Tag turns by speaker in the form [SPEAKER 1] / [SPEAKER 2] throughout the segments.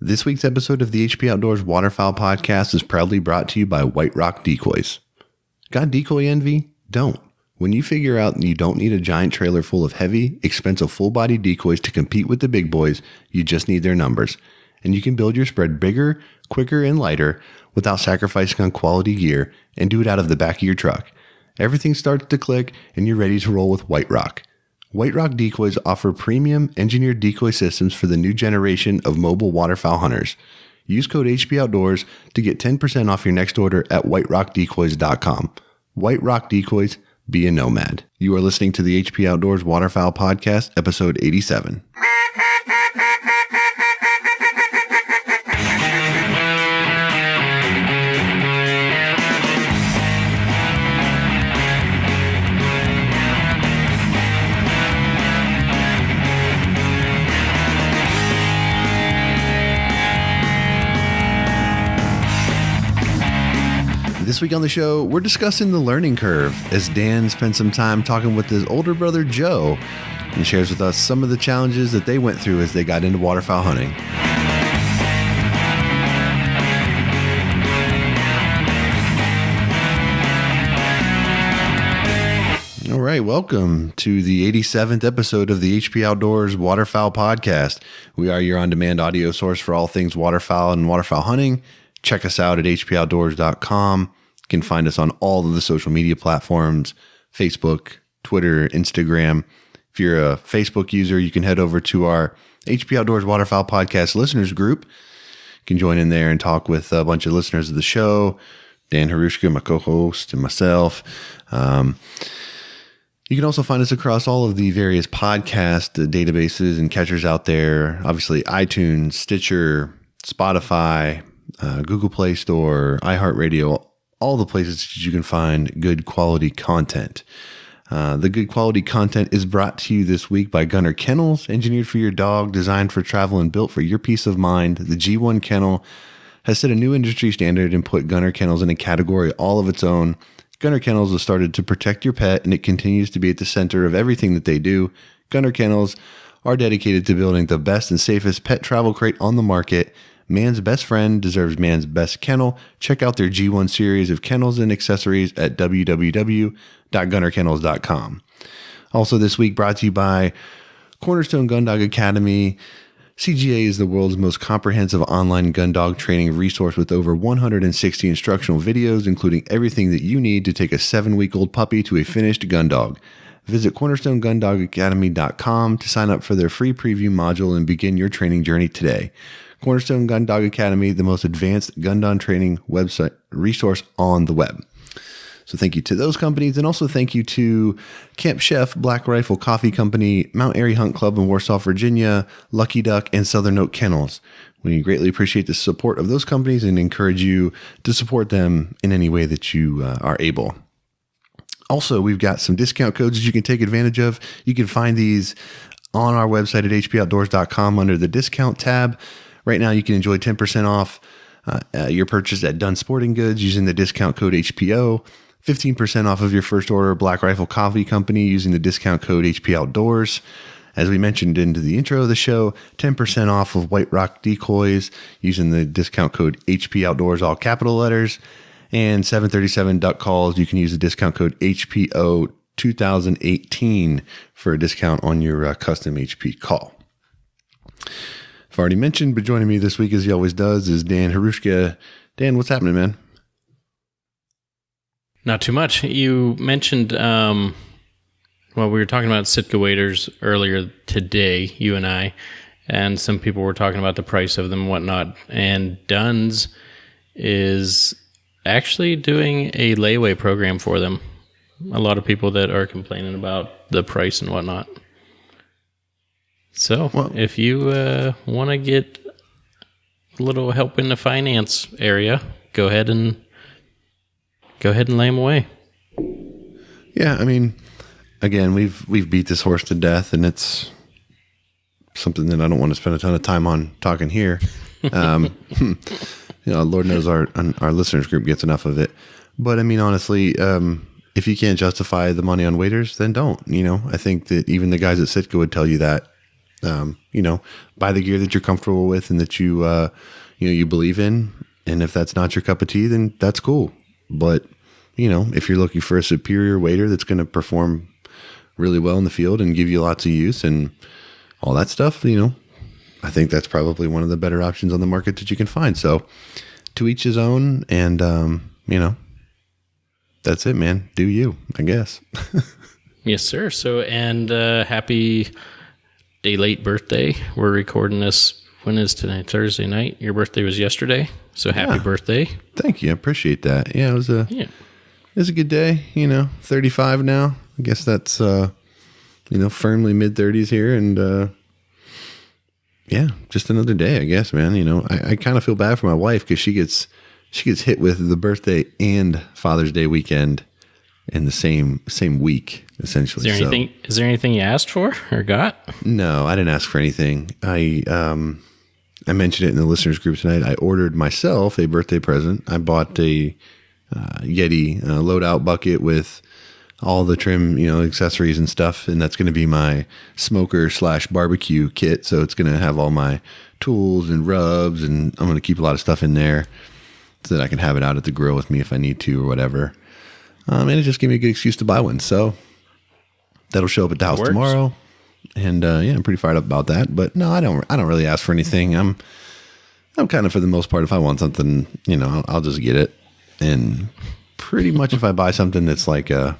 [SPEAKER 1] This week's episode of the HP Outdoors Waterfowl Podcast is proudly brought to you by White Rock Decoys. Got decoy envy? Don't. When you figure out you don't need a giant trailer full of heavy, expensive full-body decoys to compete with the big boys, you just need their numbers. And you can build your spread bigger, quicker, and lighter without sacrificing on quality gear and do it out of the back of your truck. Everything starts to click and you're ready to roll with White Rock. White Rock Decoys offer premium engineered decoy systems for the new generation of mobile waterfowl hunters. Use code HP Outdoors to get 10% off your next order at whiterockdecoys.com. White Rock Decoys, be a nomad. You are listening to the HP Outdoors Waterfowl Podcast, episode 87. This week on the show, we're discussing the learning curve as Dan spent some time talking with his older brother, Joe, and shares with us some of the challenges that they went through as they got into waterfowl hunting. All right, welcome to the 87th episode of the HP Outdoors Waterfowl Podcast. We are your on-demand audio source for all things waterfowl and waterfowl hunting. Check us out at hpoutdoors.com. You can find us on all of the social media platforms, Facebook, Twitter, Instagram. If you're a Facebook user, you can head over to our HP Outdoors Waterfowl Podcast listeners group. You can join in there and talk with a bunch of listeners of the show, Dan Harushka, my co-host, and myself. You can also find us across all of the various podcast databases and catchers out there. Obviously, iTunes, Stitcher, Spotify, Google Play Store, iHeartRadio, all the places that you can find good quality content. The good quality content is brought to you this week by Gunner Kennels, engineered for your dog, designed for travel, and built for your peace of mind. The G1 Kennel has set a new industry standard and put Gunner Kennels in a category all of its own. Gunner Kennels was started to protect your pet, and it continues to be at the center of everything that they do. Gunner Kennels are dedicated to building the best and safest pet travel crate on the market. Man's best friend deserves man's best kennel. Check out their G1 series of kennels and accessories at www.gunnerkennels.com. Also this week brought to you by Cornerstone Gun Dog Academy. CGA is the world's most comprehensive online gun dog training resource with over 160 instructional videos, including everything that you need to take a 7-week-old puppy to a finished gun dog. Visit cornerstonegundogacademy.com to sign up for their free preview module and begin your training journey today. Cornerstone Gun Dog Academy, the most advanced gun dog training website resource on the web. So thank you to those companies, and also thank you to Camp Chef, Black Rifle Coffee Company, Mount Airy Hunt Club in Warsaw, Virginia, Lucky Duck, and Southern Oak Kennels. We greatly appreciate the support of those companies and encourage you to support them in any way that you are able. Also, we've got some discount codes that you can take advantage of. You can find these on our website at hpoutdoors.com under the discount tab. Right now, you can enjoy 10% off your purchase at Dunn Sporting Goods using the discount code HPO, 15% off of your first order at Black Rifle Coffee Company using the discount code HP Outdoors. As we mentioned into the intro of the show, 10% off of White Rock Decoys using the discount code HP Outdoors, all capital letters, and 737 Duck Calls. You can use the discount code HPO 2018 for a discount on your custom HP call. I've already mentioned, but joining me this week, as he always does, is Dan Harushka. Dan, what's happening, man?
[SPEAKER 2] Not too much. You mentioned, we were talking about Sitka waders earlier today, you and I, and some people were talking about the price of them and whatnot. And Dunn's is actually doing a layaway program for them. A lot of people that are complaining about the price and whatnot. So, if you want to get a little help in the finance area, go ahead and lay them away.
[SPEAKER 1] Yeah, I mean, again, we've beat this horse to death, and it's something that I don't want to spend a ton of time on talking here. Lord knows our listeners group gets enough of it. But I mean, honestly, if you can't justify the money on waders, then don't. I think that even the guys at Sitka would tell you that. Buy the gear that you're comfortable with and that you believe in. And if that's not your cup of tea, then that's cool. But, if you're looking for a superior wader that's going to perform really well in the field and give you lots of use and all that stuff, I think that's probably one of the better options on the market that you can find. So to each his own, and, that's it, man. Do you, I guess.
[SPEAKER 2] Yes, sir. So, and happy day late birthday. We're recording this. When is today? Thursday night. Your birthday was yesterday. So happy birthday.
[SPEAKER 1] Thank you. I appreciate that. Yeah, it was a good day, 35 now. I guess that's, firmly mid 30s here. And, just another day, I guess, man. I kind of feel bad for my wife because she gets hit with the birthday and Father's Day weekend in the same week, essentially.
[SPEAKER 2] Is there anything you asked for or got?
[SPEAKER 1] No, I didn't ask for anything. I mentioned it in the listeners group tonight. I ordered myself a birthday present. I bought a Yeti loadout bucket with all the trim, accessories and stuff. And that's going to be my smoker/barbecue kit. So it's going to have all my tools and rubs, and I'm going to keep a lot of stuff in there so that I can have it out at the grill with me if I need to or whatever. And it just gave me a good excuse to buy one. So that'll show up at the house tomorrow. And I'm pretty fired up about that. But no, I don't really ask for anything. I'm kind of, for the most part, if I want something, I'll just get it. And pretty much if I buy something that's like a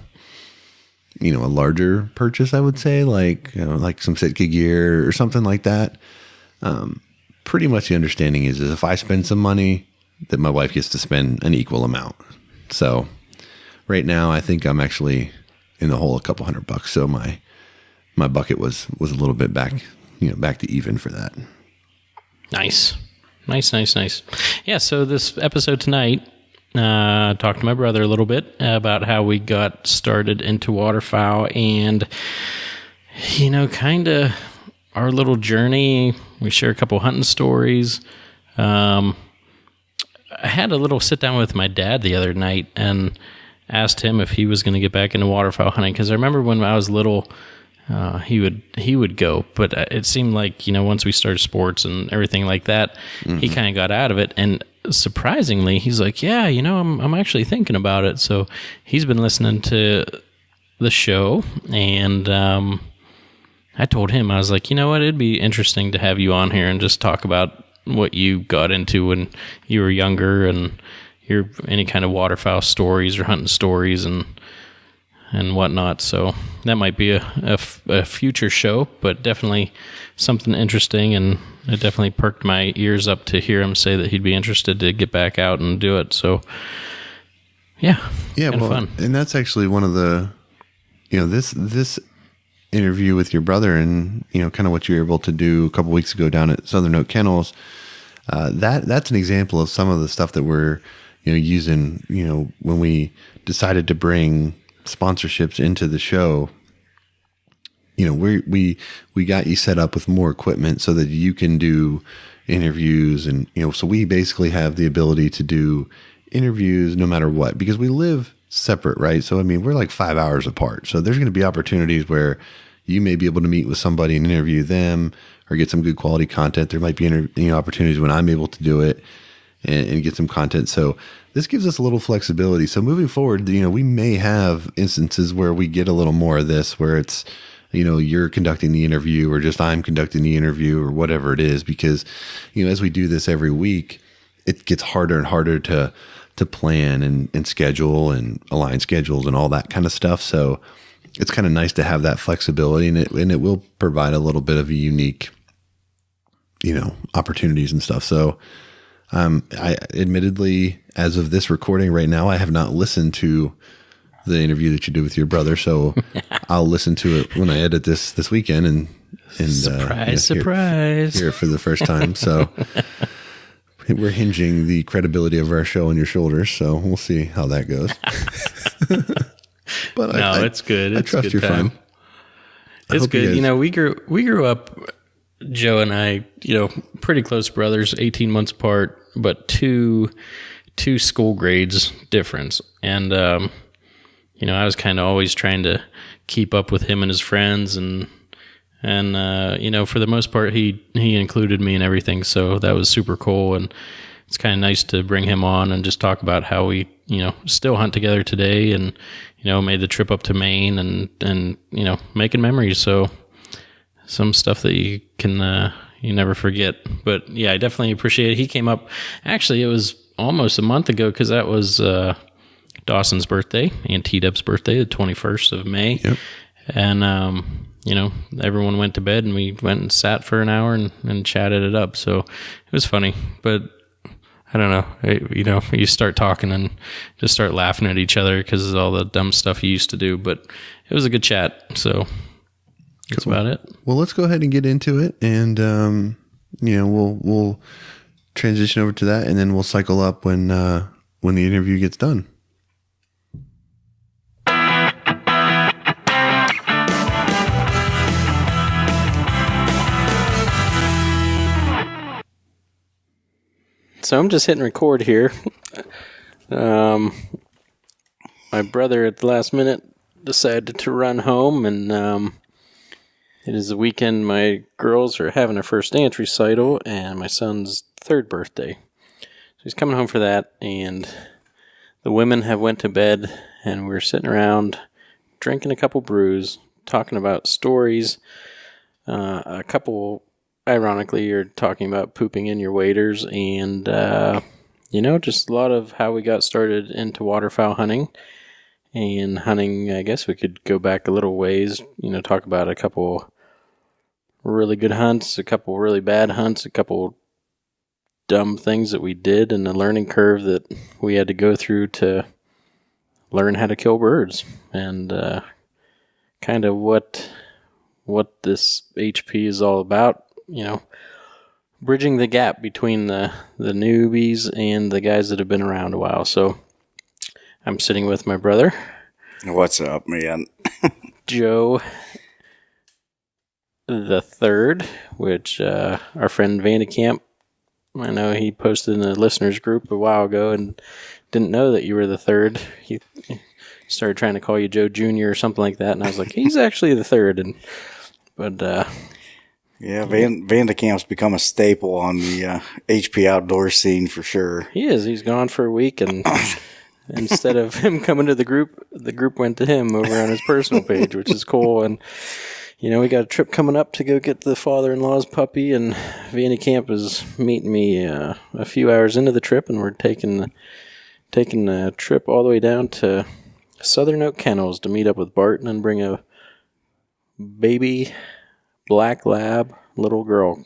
[SPEAKER 1] larger purchase, I would say, like some Sitka gear or something like that. Pretty much the understanding is if I spend some money, that my wife gets to spend an equal amount. So right now, I think I'm actually in the hole a couple $100. So my bucket was a little bit back to even for that.
[SPEAKER 2] Nice. Yeah. So this episode tonight, talked to my brother a little bit about how we got started into waterfowl and, kind of our little journey. We share a couple hunting stories. I had a little sit down with my dad the other night and asked him if he was going to get back into waterfowl hunting. Because I remember when I was little, he would go, but it seemed like, once we started sports and everything like that, he kind of got out of it. And surprisingly, he's like, yeah, I'm actually thinking about it. So he's been listening to the show, and I told him, I was like, you know what, it'd be interesting to have you on here and just talk about what you got into when you were younger and your any kind of waterfowl stories or hunting stories and whatnot. So that might be a future show, but definitely something interesting, and it definitely perked my ears up to hear him say that he'd be interested to get back out and do it. So yeah, well, fun.
[SPEAKER 1] And that's actually one of the, this interview with your brother and, kind of what you were able to do a couple weeks ago down at Southern Oak Kennels. That's an example of some of the stuff that we're, using, when we decided to bring sponsorships into the show. We got you set up with more equipment so that you can do interviews, and so we basically have the ability to do interviews no matter what, because we live separate, right? So we're like 5 hours apart. So there's going to be opportunities where you may be able to meet with somebody and interview them or get some good quality content. There might be opportunities when I'm able to do it and get some content. So this gives us a little flexibility. So moving forward, we may have instances where we get a little more of this, where it's, you're conducting the interview or just I'm conducting the interview or whatever it is, because, as we do this every week, it gets harder and harder to plan and schedule and align schedules and all that kind of stuff. So it's kind of nice to have that flexibility, and it will provide a little bit of a unique, opportunities and stuff. So, I admittedly, as of this recording right now, I have not listened to the interview that you did with your brother. So I'll listen to it when I edit this weekend and
[SPEAKER 2] surprise
[SPEAKER 1] hear it for the first time. So we're hinging the credibility of our show on your shoulders. So we'll see how that goes. But
[SPEAKER 2] it's good. It's
[SPEAKER 1] I trust
[SPEAKER 2] good
[SPEAKER 1] you're
[SPEAKER 2] time.
[SPEAKER 1] fine.
[SPEAKER 2] It's good. We grew up, Joe and I, pretty close brothers, 18 months apart, but two school grades difference. And, I was kind of always trying to keep up with him and his friends and And, for the most part, he included me in everything. So that was super cool. And it's kind of nice to bring him on and just talk about how we, still hunt together today and, made the trip up to Maine and, making memories. So some stuff that you can, you never forget. But yeah, I definitely appreciate it. He came up, actually, it was almost a month ago, because that was Dawson's birthday and T-Dub's birthday, the 21st of May.
[SPEAKER 1] Yep.
[SPEAKER 2] And, everyone went to bed and we went and sat for an hour and chatted it up. So it was funny, but I don't know, you start talking and just start laughing at each other because of all the dumb stuff you used to do, but it was a good chat. So that's about it.
[SPEAKER 1] Well, let's go ahead and get into it, and, we'll transition over to that, and then we'll cycle up when the interview gets done.
[SPEAKER 2] So I'm just hitting record here. My brother at the last minute decided to run home, and it is the weekend my girls are having their first dance recital and my son's third birthday. So he's coming home for that, and the women have went to bed, and we're sitting around drinking a couple brews, talking about stories. A couple, ironically, you're talking about pooping in your waders, and just a lot of how we got started into waterfowl hunting. And hunting, I guess we could go back a little ways, talk about a couple really good hunts, a couple really bad hunts, a couple dumb things that we did, and the learning curve that we had to go through to learn how to kill birds, and kind of what this HP is all about, bridging the gap between the newbies and the guys that have been around a while. So I'm sitting with my brother.
[SPEAKER 3] What's up, man?
[SPEAKER 2] Joe the third, which our friend Vandecamp, I know he posted in the listeners group a while ago and didn't know that you were the third. He started trying to call you Joe Jr. or something like that, and I was like, he's actually the third.
[SPEAKER 3] Yeah, Vandecamp's become a staple on the HP outdoor scene for sure.
[SPEAKER 2] He is. He's gone for a week, and instead of him coming to the group went to him over on his personal page, which is cool. And we got a trip coming up to go get the father-in-law's puppy, and Vandecamp is meeting me a few hours into the trip, and we're taking a trip all the way down to Southern Oak Kennels to meet up with Barton and bring a baby black lab little girl.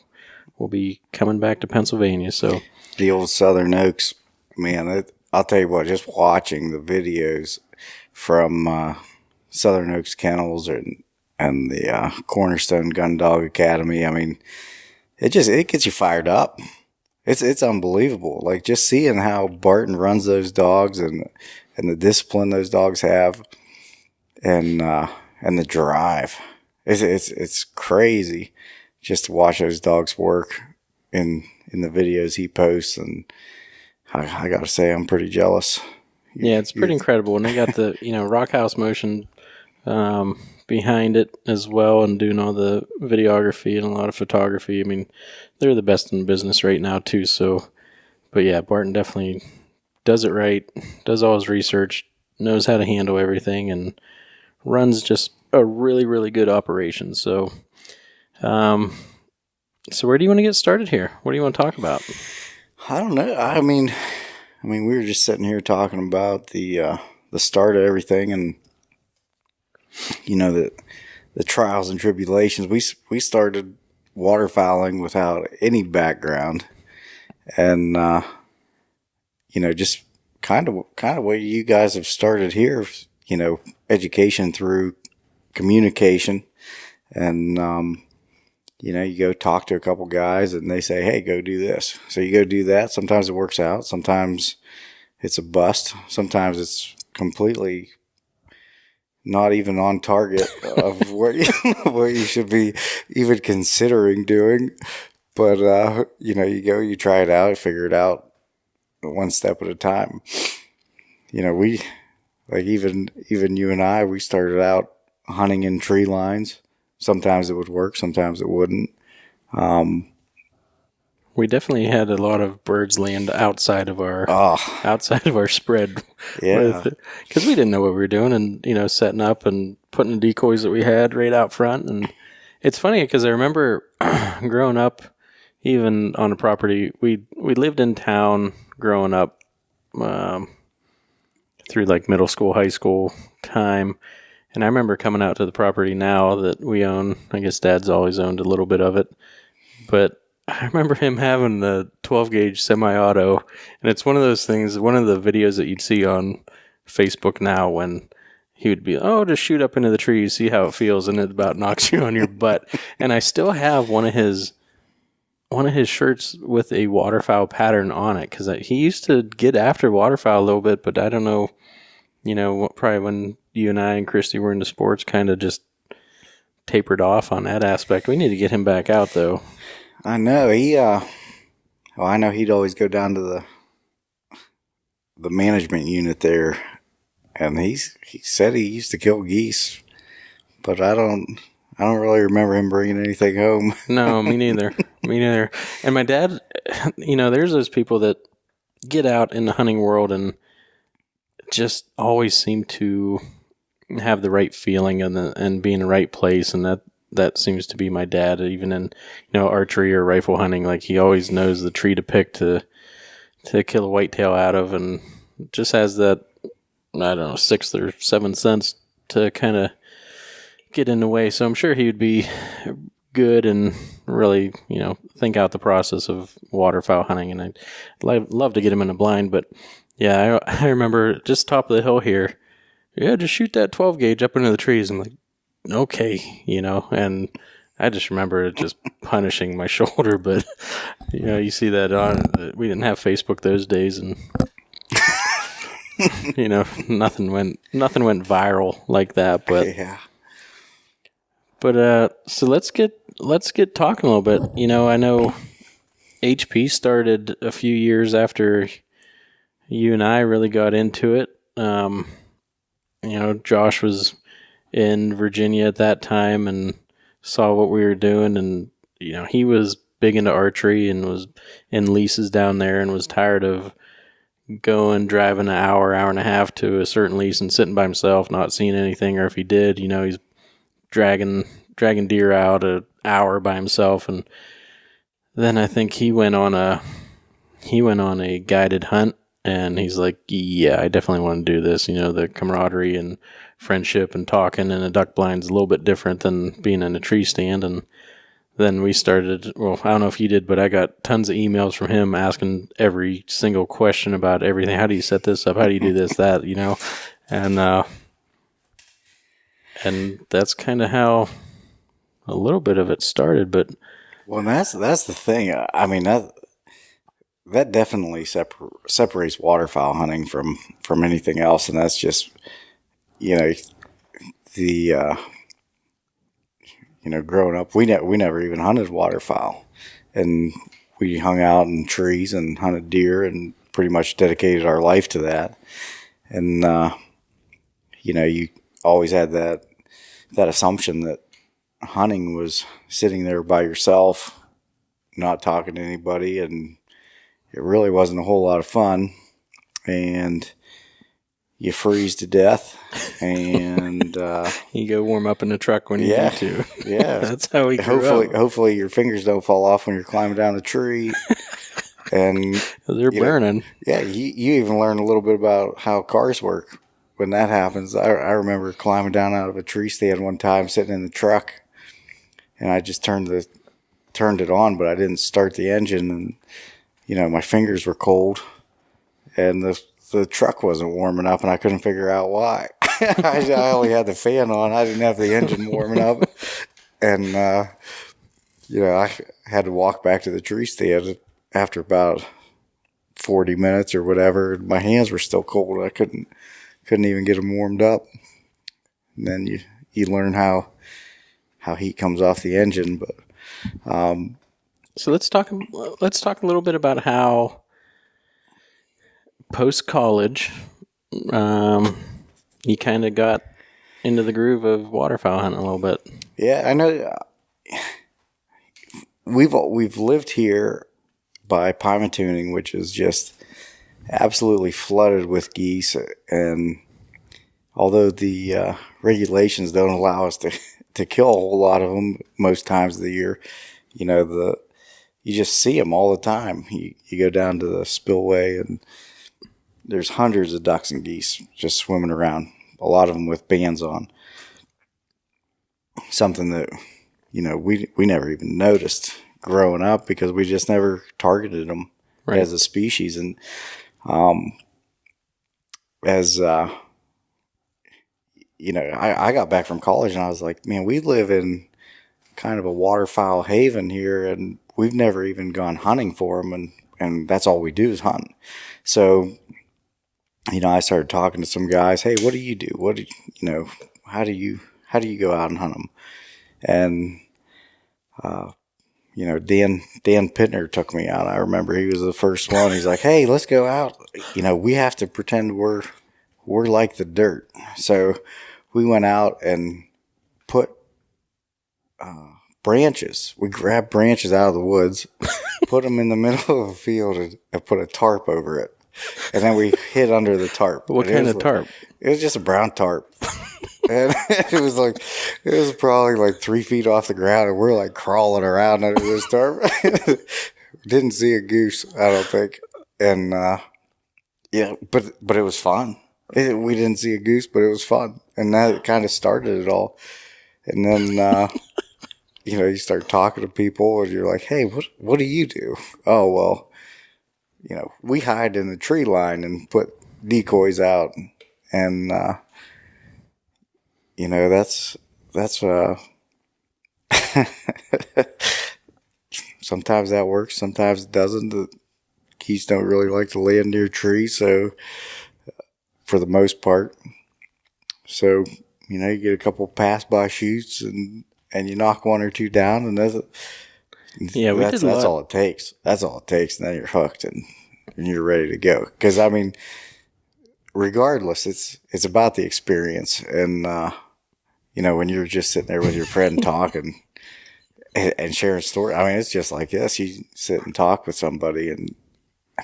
[SPEAKER 2] Will be coming back to Pennsylvania. So
[SPEAKER 3] the old Southern Oaks, man, I'll tell you what, just watching the videos from Southern Oaks Kennels and the Cornerstone Gun Dog Academy, I mean, it gets you fired up. It's unbelievable. Like, just seeing how Barton runs those dogs and the discipline those dogs have, and the drive. It's crazy just to watch those dogs work in the videos he posts, and I got to say, I'm pretty jealous.
[SPEAKER 2] Yeah, it's pretty incredible. And they got the Rock House Motion behind it as well, and doing all the videography and a lot of photography. I mean, they're the best in business right now too. So, but yeah, Barton definitely does it right, does all his research, knows how to handle everything, and runs just a really, really good operation. So, so where do you want to get started here? What do you want to talk about?
[SPEAKER 3] I don't know. I mean, we were just sitting here talking about the start of everything, and the trials and tribulations. We started waterfowling without any background, and just kind of what you guys have started here. Education through communication, and you go talk to a couple guys and they say, hey, go do this. So you go do that. Sometimes it works out. Sometimes it's a bust. Sometimes it's completely not even on target of what you should be even considering doing. But, you go, you try it out, figure it out one step at a time. We, like, even you and I, we started out hunting in tree lines, sometimes it would work, sometimes it wouldn't.
[SPEAKER 2] We definitely had a lot of birds land outside of our spread.
[SPEAKER 3] Yeah.
[SPEAKER 2] Because we didn't know what we were doing, and setting up and putting the decoys that we had right out front. And it's funny because I remember growing up, even on a property, we lived in town growing up through like middle school, high school time. And I remember coming out to the property now that we own. I guess Dad's always owned a little bit of it, but I remember him having the 12 gauge semi-auto, and it's one of those things, one of the videos that you'd see on Facebook now when he would be, just shoot up into the trees, see how it feels, and it about knocks you on your butt. And I still have one of his shirts with a waterfowl pattern on it, because he used to get after waterfowl a little bit, but I don't know, probably when you and I and Christy were into sports, kind of just tapered off on that aspect. We need to get him back out, though.
[SPEAKER 3] I know I know he'd always go down to the management unit there, and he said he used to kill geese, but I don't really remember him bringing anything home.
[SPEAKER 2] No, me neither. And my dad, there's those people that get out in the hunting world and just always seem to have the right feeling and be in the right place, and that seems to be my dad, even in, archery or rifle hunting. Like, he always knows the tree to pick to kill a whitetail out of, and just has that, I don't know, 6th or 7th sense to kind of get in the way. So I'm sure he would be good and really, think out the process of waterfowl hunting. And I'd love to get him in a blind. But yeah, I remember just top of the hill here, just shoot that 12 gauge up into the trees. I'm like, okay, and I just remember it just punishing my shoulder. But you see that we didn't have Facebook those days, and nothing went viral like that. But
[SPEAKER 3] yeah.
[SPEAKER 2] But so let's get talking a little bit. I know HP started a few years after you and I really got into it. Josh was in Virginia at that time and saw what we were doing, and he was big into archery and was in leases down there, and was tired of driving an hour and a half to a certain lease and sitting by himself, not seeing anything, or if he did, he's dragging deer out an hour by himself. And then I think he went on a guided hunt, and he's like, yeah, I definitely want to do this. The camaraderie and friendship and talking in a duck blind is a little bit different than being in a tree stand. And then we started, I don't know if you did, but I got tons of emails from him asking every single question about everything. How do you set this up? How do you do this, that, and that's kind of how a little bit of it started. But
[SPEAKER 3] that's the thing. I mean, that definitely separates waterfowl hunting from anything else, and that's just growing up, we never even hunted waterfowl, and we hung out in trees and hunted deer and pretty much dedicated our life to that. And you always had that assumption that hunting was sitting there by yourself, not talking to anybody, and it really wasn't a whole lot of fun, and you freeze to death, and
[SPEAKER 2] you go warm up in the truck when you need to.
[SPEAKER 3] Yeah,
[SPEAKER 2] that's how we grew up.
[SPEAKER 3] Hopefully your fingers don't fall off when you're climbing down the tree, and
[SPEAKER 2] they're burning.
[SPEAKER 3] You even learn a little bit about how cars work when that happens. I remember climbing down out of a tree stand one time, sitting in the truck, and I just turned it on, but I didn't start the engine, and my fingers were cold, and the truck wasn't warming up, and I couldn't figure out why. I only had the fan on. I didn't have the engine warming up. And, I had to walk back to the tree stand after about 40 minutes or whatever. My hands were still cold. I couldn't even get them warmed up. And then you learn how heat comes off the engine. But
[SPEAKER 2] so let's talk a little bit about how post college, you kind of got into the groove of waterfowl hunting a little bit.
[SPEAKER 3] Yeah, I know. We've lived here by Pymatooning, which is just absolutely flooded with geese. And although the regulations don't allow us to kill a whole lot of them most times of the year, you just see them all the time. You go down to the spillway and there's hundreds of ducks and geese just swimming around, a lot of them with bands on. Something that, we never even noticed growing up because we just never targeted them as a species. And I got back from college and I was like, man, we live in kind of a waterfowl haven here and we've never even gone hunting for them. And that's all we do is hunt. So, I started talking to some guys. Hey, what do you do? How do you go out and hunt them? And, Dan Pittner took me out. I remember he was the first one. He's like, hey, let's go out. We have to pretend we're like the dirt. So we went out and put branches. We grabbed branches out of the woods, put them in the middle of a field and put a tarp over it. And then we hid under the tarp.
[SPEAKER 2] What kind of tarp?
[SPEAKER 3] It was just a brown tarp. And it was probably like 3 feet off the ground, and we're like crawling around under this tarp. Didn't see a goose, I don't think. And but it was fun. We didn't see a goose, but it was fun, and that kind of started it all. And then you start talking to people, and you're like, "Hey, what do you do?" Oh, well, we hide in the tree line and put decoys out, and that's sometimes that works, sometimes it doesn't. The geese don't really like to land near trees, so for the most part. So, you get a couple pass-by shoots and you knock one or two down, and that's all it takes. That's all it takes, and then you're hooked and you're ready to go. Because, regardless, it's about the experience. And, when you're just sitting there with your friend talking and sharing stories, it's just like this. You sit and talk with somebody, and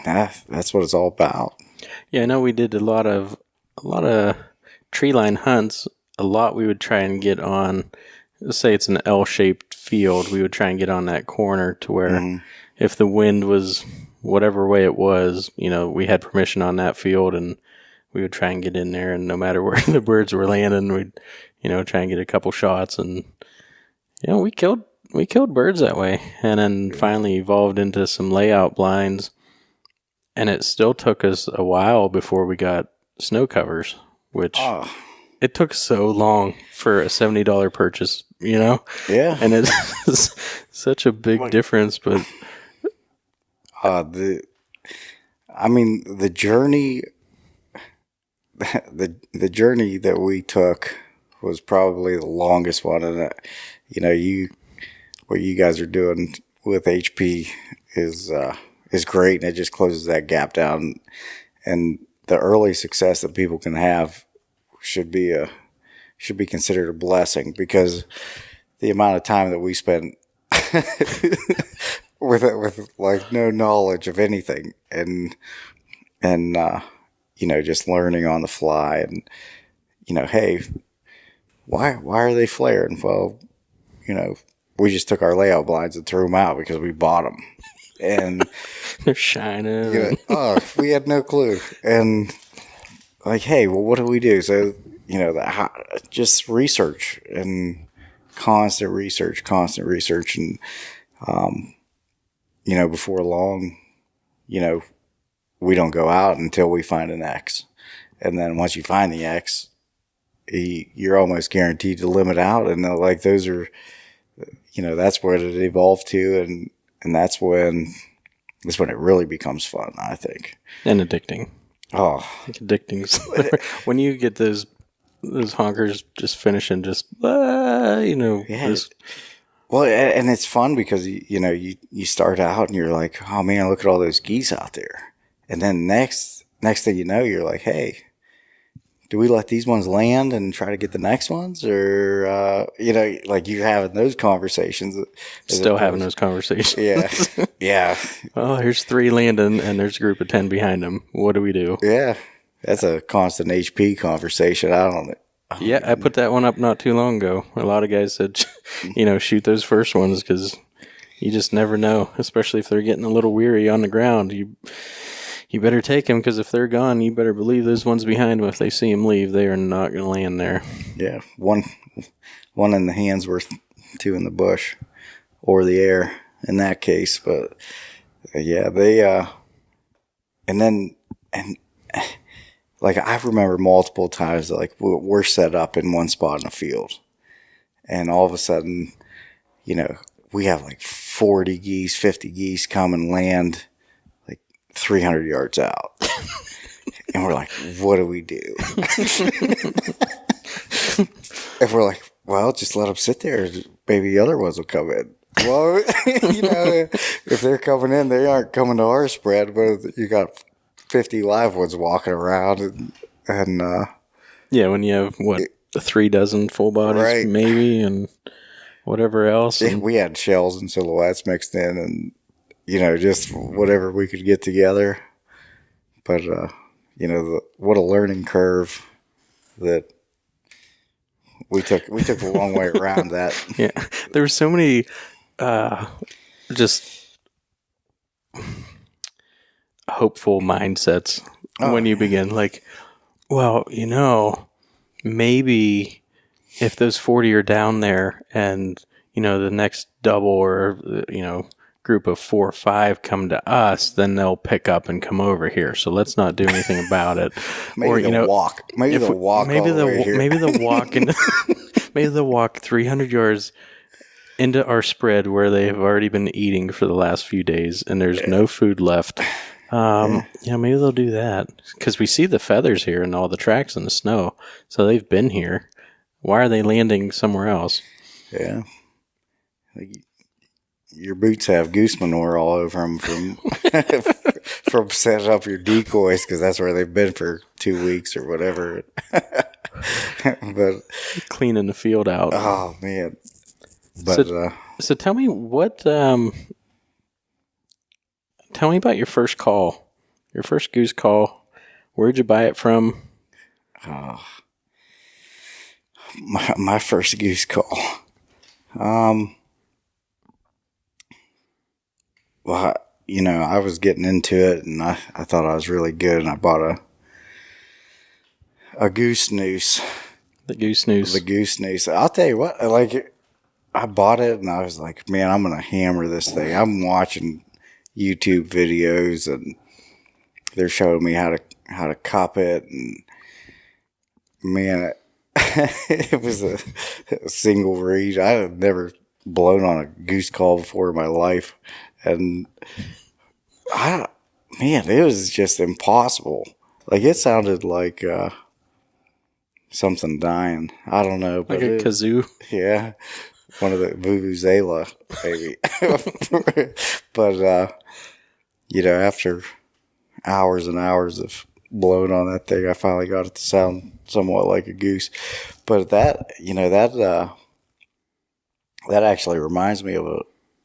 [SPEAKER 3] that's what it's all about.
[SPEAKER 2] Yeah, I know we did a lot of tree line hunts. A lot we would try and get on, let's say it's an L-shaped field, we would try and get on that corner to where if the wind was whatever way it was, we had permission on that field, and we would try and get in there, and no matter where the birds were landing, we'd, try and get a couple shots, and, we killed birds that way, and then finally evolved into some layout blinds, and it still took us a while before we got snow covers, which it took so long for a $70 purchase, Yeah. And it's such a big difference, but
[SPEAKER 3] the journey the journey that we took was probably the longest one, and what you guys are doing with HP is great, and it just closes that gap down, and the early success that people can have should be considered a blessing, because the amount of time that we spent with like no knowledge of anything and just learning on the fly, and hey, why are they flaring? Well, we just took our layout blinds and threw them out because we bought them, and
[SPEAKER 2] they're shining.
[SPEAKER 3] We had no clue, and like, hey, well, what do we do? So just research and constant research, and before long, we don't go out until we find an X, and then once you find the X, you're almost guaranteed to limit out, and like those are, that's where it evolved to, and that's when it really becomes fun, I think,
[SPEAKER 2] and addicting.
[SPEAKER 3] Oh,
[SPEAKER 2] addicting! When you get those honkers just finishing, just Just...
[SPEAKER 3] Well, and it's fun because you start out and you're like, oh man, look at all those geese out there, and then next thing you know, you're like, hey, do we let these ones land and try to get the next ones, or like you're having those conversations?
[SPEAKER 2] Still having those conversations.
[SPEAKER 3] Yeah, yeah.
[SPEAKER 2] Oh, here's 3 landing, and there's a group of 10 behind them. What do we do?
[SPEAKER 3] Yeah, that's a constant HP conversation. I don't know.
[SPEAKER 2] Yeah, I put that one up not too long ago. A lot of guys said, shoot those first ones because you just never know, especially if they're getting a little weary on the ground. You better take them because if they're gone, you better believe those ones behind them, if they see them leave, they are not going to land there.
[SPEAKER 3] Yeah, one in the hand's worth 2 in the bush or the air in that case. But yeah, they and like I remember multiple times like we're set up in one spot in the field, and all of a sudden, we have like 40 geese, 50 geese come and land 300 yards out. And we're like, what do we do? And we're like, well, just let them sit there. Maybe the other ones will come in. Well, if they're coming in, they aren't coming to our spread, but you got 50 live ones walking around. And
[SPEAKER 2] yeah, when you have, 3 dozen full bodies,
[SPEAKER 3] right.
[SPEAKER 2] Maybe, and whatever else.
[SPEAKER 3] And we had shells and silhouettes mixed in, and just whatever we could get together. But, what a learning curve that we took a long way around that.
[SPEAKER 2] Yeah. There were so many, just hopeful mindsets when you begin. Like, well, maybe if those 40 are down there and, the next double or, group of 4 or 5 come to us, then they'll pick up and come over here. So let's not do anything about it.
[SPEAKER 3] Maybe they'll walk. Maybe they'll walk. Maybe
[SPEAKER 2] they'll walk into. Maybe they'll walk 300 yards into our spread where they have already been eating for the last few days, and there's no food left. Maybe they'll do that because we see the feathers here and all the tracks in the snow. So they've been here. Why are they landing somewhere else?
[SPEAKER 3] Yeah. Your boots have goose manure all over them from setting up your decoys because that's where they've been for 2 weeks or whatever. But
[SPEAKER 2] cleaning the field out.
[SPEAKER 3] Oh man! But
[SPEAKER 2] so tell me what. Tell me about your first call, your first goose call. Where'd you buy it from?
[SPEAKER 3] My first goose call. Well, I was getting into it, and I thought I was really good, and I bought a goose noose.
[SPEAKER 2] The goose noose.
[SPEAKER 3] The goose noose. I'll tell you what, I bought it, and I was like, man, I'm going to hammer this thing. I'm watching YouTube videos, and they're showing me how to cup it, and man, it was a single reed. I had never blown on a goose call before in my life. And it was just impossible. Like it sounded like something dying. I don't know,
[SPEAKER 2] but like a kazoo.
[SPEAKER 3] Yeah, one of the vuvuzela, maybe. But after hours and hours of blowing on that thing, I finally got it to sound somewhat like a goose. But that actually reminds me of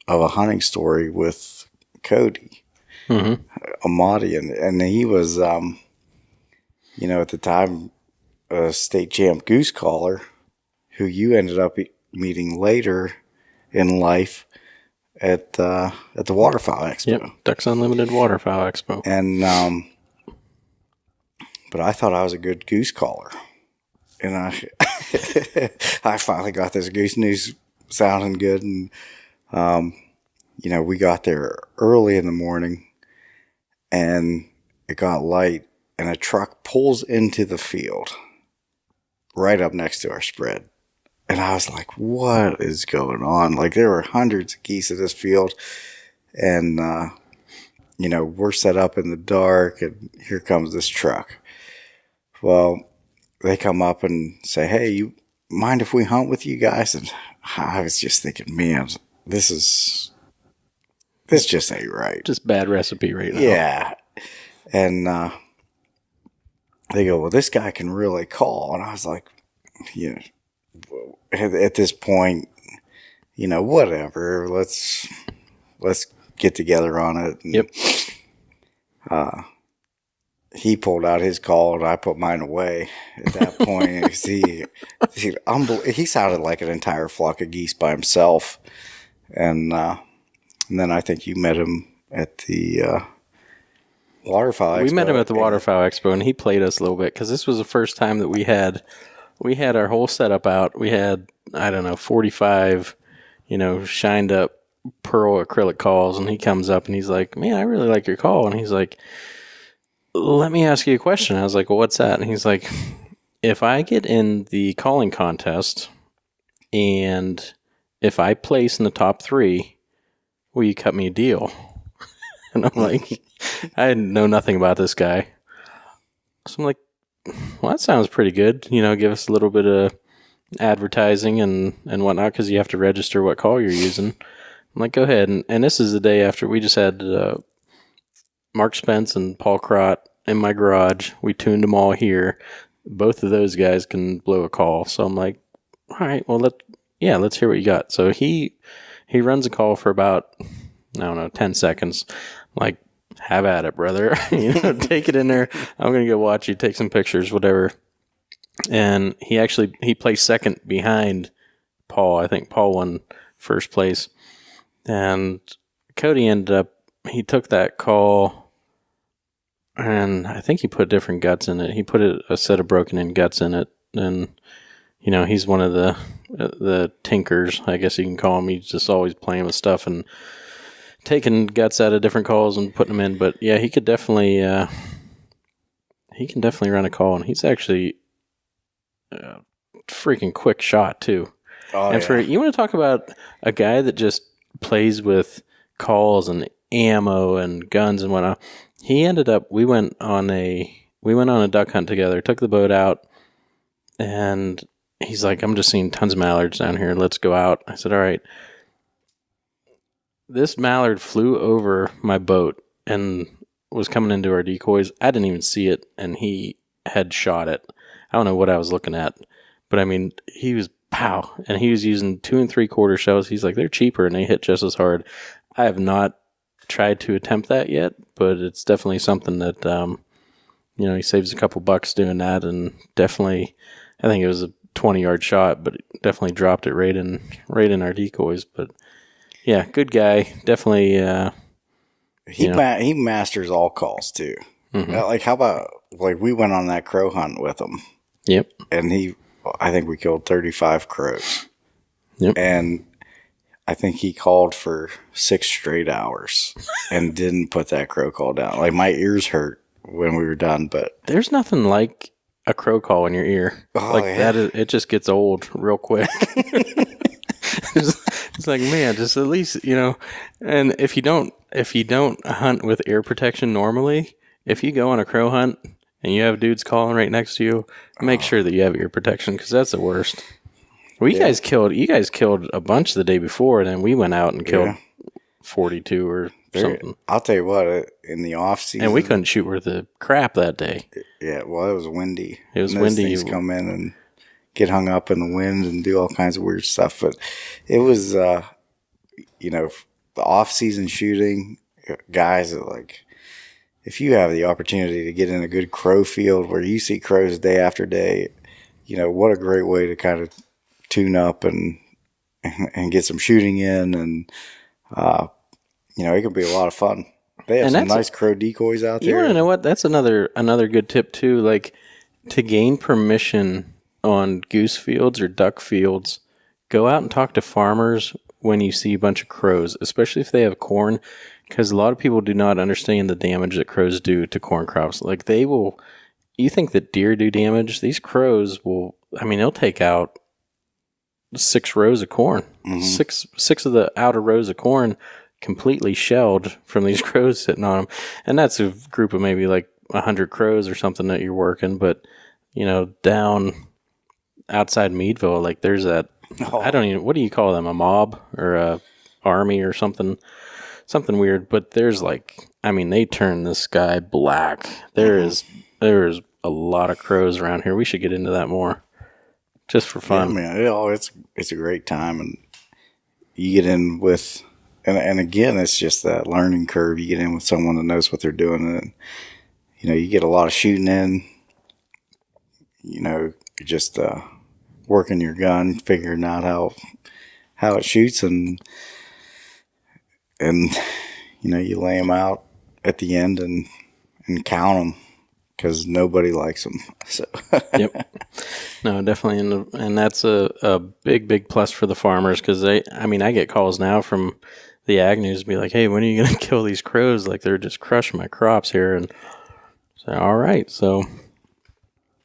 [SPEAKER 3] a hunting story with Cody Amati, and he was, at the time, a state champ goose caller, who you ended up meeting later in life at the Waterfowl Expo.
[SPEAKER 2] Yep, Ducks Unlimited Waterfowl Expo.
[SPEAKER 3] And but I thought I was a good goose caller, and I finally got this goose news sounding good, and we got there early in the morning, and it got light, and a truck pulls into the field right up next to our spread. And I was like, what is going on? Like, there were hundreds of geese in this field, and, we're set up in the dark, and here comes this truck. Well, they come up and say, hey, you mind if we hunt with you guys? And I was just thinking, man, this just ain't right.
[SPEAKER 2] Just bad recipe right now.
[SPEAKER 3] Yeah. And they go, well, this guy can really call. And I was like, at this point, whatever, let's get together on it. And,
[SPEAKER 2] yep.
[SPEAKER 3] He pulled out his call and I put mine away. At that point, he sounded like an entire flock of geese by himself. And then I think you met him at the waterfowl expo.
[SPEAKER 2] We met him at the waterfowl expo, and he played us a little bit because this was the first time that we had our whole setup out. We had, 45, shined up pearl acrylic calls, and he comes up and he's like, man, I really like your call. And he's like, let me ask you a question. I was like, well, what's that? And he's like, if I get in the calling contest and if I place in the top 3, will you cut me a deal? And I'm like, I know nothing about this guy. So I'm like, well, that sounds pretty good. Give us a little bit of advertising and whatnot, because you have to register what call you're using. I'm like, go ahead. And this is the day after we just had Mark Spence and Paul Crott in my garage. We tuned them all here. Both of those guys can blow a call. So I'm like, all right, well, let's hear what you got. So he runs a call for about, 10 seconds. I'm like, have at it, brother. Take it in there. I'm going to go watch you, take some pictures, whatever. And he placed second behind Paul. I think Paul won first place. And Cody he took that call, and I think he put different guts in it. He put a set of broken in guts in it. And, he's one of the tinkers, I guess you can call him. He's just always playing with stuff and taking guts out of different calls and putting them in. But yeah, he can definitely run a call, and he's actually a freaking quick shot too.
[SPEAKER 3] Oh,
[SPEAKER 2] and you want to talk about a guy that just plays with calls and ammo and guns and whatnot. He ended up, we went on a duck hunt together, took the boat out, and he's like, I'm just seeing tons of mallards down here. Let's go out. I said, all right. This mallard flew over my boat and was coming into our decoys. I didn't even see it, and he had shot it. I don't know what I was looking at, but I mean, he was pow, and he was using 2 3/4 shells. He's like, they're cheaper and they hit just as hard. I have not tried to attempt that yet, but it's definitely something that he saves a couple bucks doing that, and definitely, I think it was a 20-yard shot, but it definitely dropped it right in our decoys. But yeah, good guy. Definitely.
[SPEAKER 3] He masters all calls too. Mm-hmm. Like, how about, we went on that crow hunt with him.
[SPEAKER 2] Yep.
[SPEAKER 3] And I think we killed 35 crows.
[SPEAKER 2] Yep.
[SPEAKER 3] And I think he called for 6 straight hours and didn't put that crow call down. Like, my ears hurt when we were done, but
[SPEAKER 2] there's nothing like a crow call in your ear. It just gets old real quick. It's like, man, just at least, and if you don't hunt with ear protection normally, if you go on a crow hunt and you have dudes calling right next to you, make sure that you have ear protection, because that's the worst. Well, you guys killed a bunch the day before, and then we went out and killed 42 or something.
[SPEAKER 3] I'll tell you what, in the off season,
[SPEAKER 2] and we couldn't shoot worth a crap that day.
[SPEAKER 3] Yeah, well, it was windy.
[SPEAKER 2] It was windy.
[SPEAKER 3] Things come in and get hung up in the wind and do all kinds of weird stuff. But it was, the off-season shooting, guys are like, if you have the opportunity to get in a good crow field where you see crows day after day, what a great way to kind of tune up and get some shooting in. And, it can be a lot of fun. They have some nice crow decoys out there.
[SPEAKER 2] You want to know what? That's another good tip too. Like, to gain permission on goose fields or duck fields, go out and talk to farmers when you see a bunch of crows, especially if they have corn, because a lot of people do not understand the damage that crows do to corn crops. Like, you think that deer do damage, these crows they'll take out 6 rows of corn, mm-hmm. six of the outer rows of corn completely shelled from these crows sitting on them. And that's a group of maybe like 100 crows or something that you're working, but down outside Meadville, like, there's that, I don't even, what do you call them? A mob or a army or something weird. But there's they turn the sky black. There is a lot of crows around here. We should get into that more, just for fun.
[SPEAKER 3] Yeah, man, it's a great time, and you get in with, and again, it's just that learning curve. You get in with someone that knows what they're doing, and you get a lot of shooting in. Just working your gun, figuring out how it shoots, and you lay them out at the end and count them, because nobody likes them. So
[SPEAKER 2] Yep. No, definitely, and that's a big plus for the farmers, because I get calls now from the ag news, be like, hey, when are you going to kill these crows? Like, they're just crushing my crops here. And so, all right, so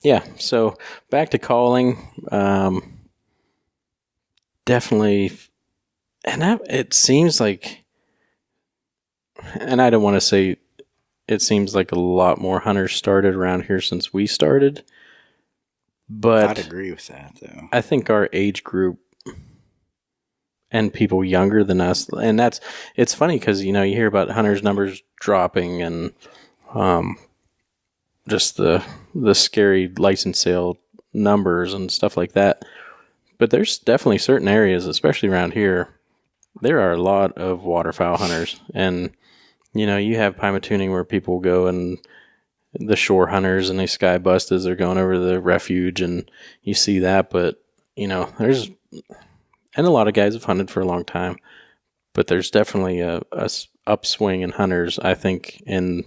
[SPEAKER 2] yeah, so back to calling. Definitely, and it seems like, and I don't want to say, it seems like a lot more hunters started around here since we started, but
[SPEAKER 3] I'd agree with that, though.
[SPEAKER 2] I think our age group and people younger than us, and it's funny because you hear about hunters' numbers dropping, and just the scary license sale numbers and stuff like that. But there's definitely certain areas, especially around here, there are a lot of waterfowl hunters. And, you have Pymatuning where people go, and the shore hunters and they sky bust as they're going over the refuge, and you see that. But, there's, and a lot of guys have hunted for a long time, but there's definitely a upswing in hunters, I think, in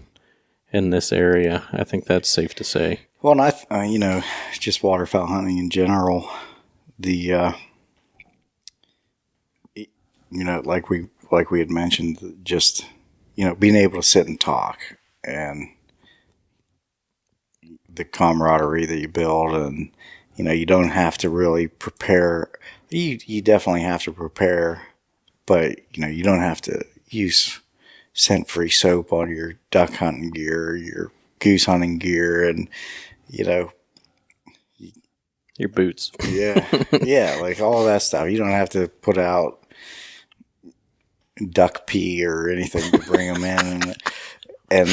[SPEAKER 2] this area. I think that's safe to say.
[SPEAKER 3] Well, and just waterfowl hunting in general, the like we had mentioned, just being able to sit and talk, and the camaraderie that you build, and you don't have to really prepare. You definitely have to prepare, but you don't have to use scent-free soap on your duck hunting gear, your goose hunting gear, and
[SPEAKER 2] your boots.
[SPEAKER 3] Yeah, like all of that stuff. You don't have to put out duck pee or anything to bring them in, and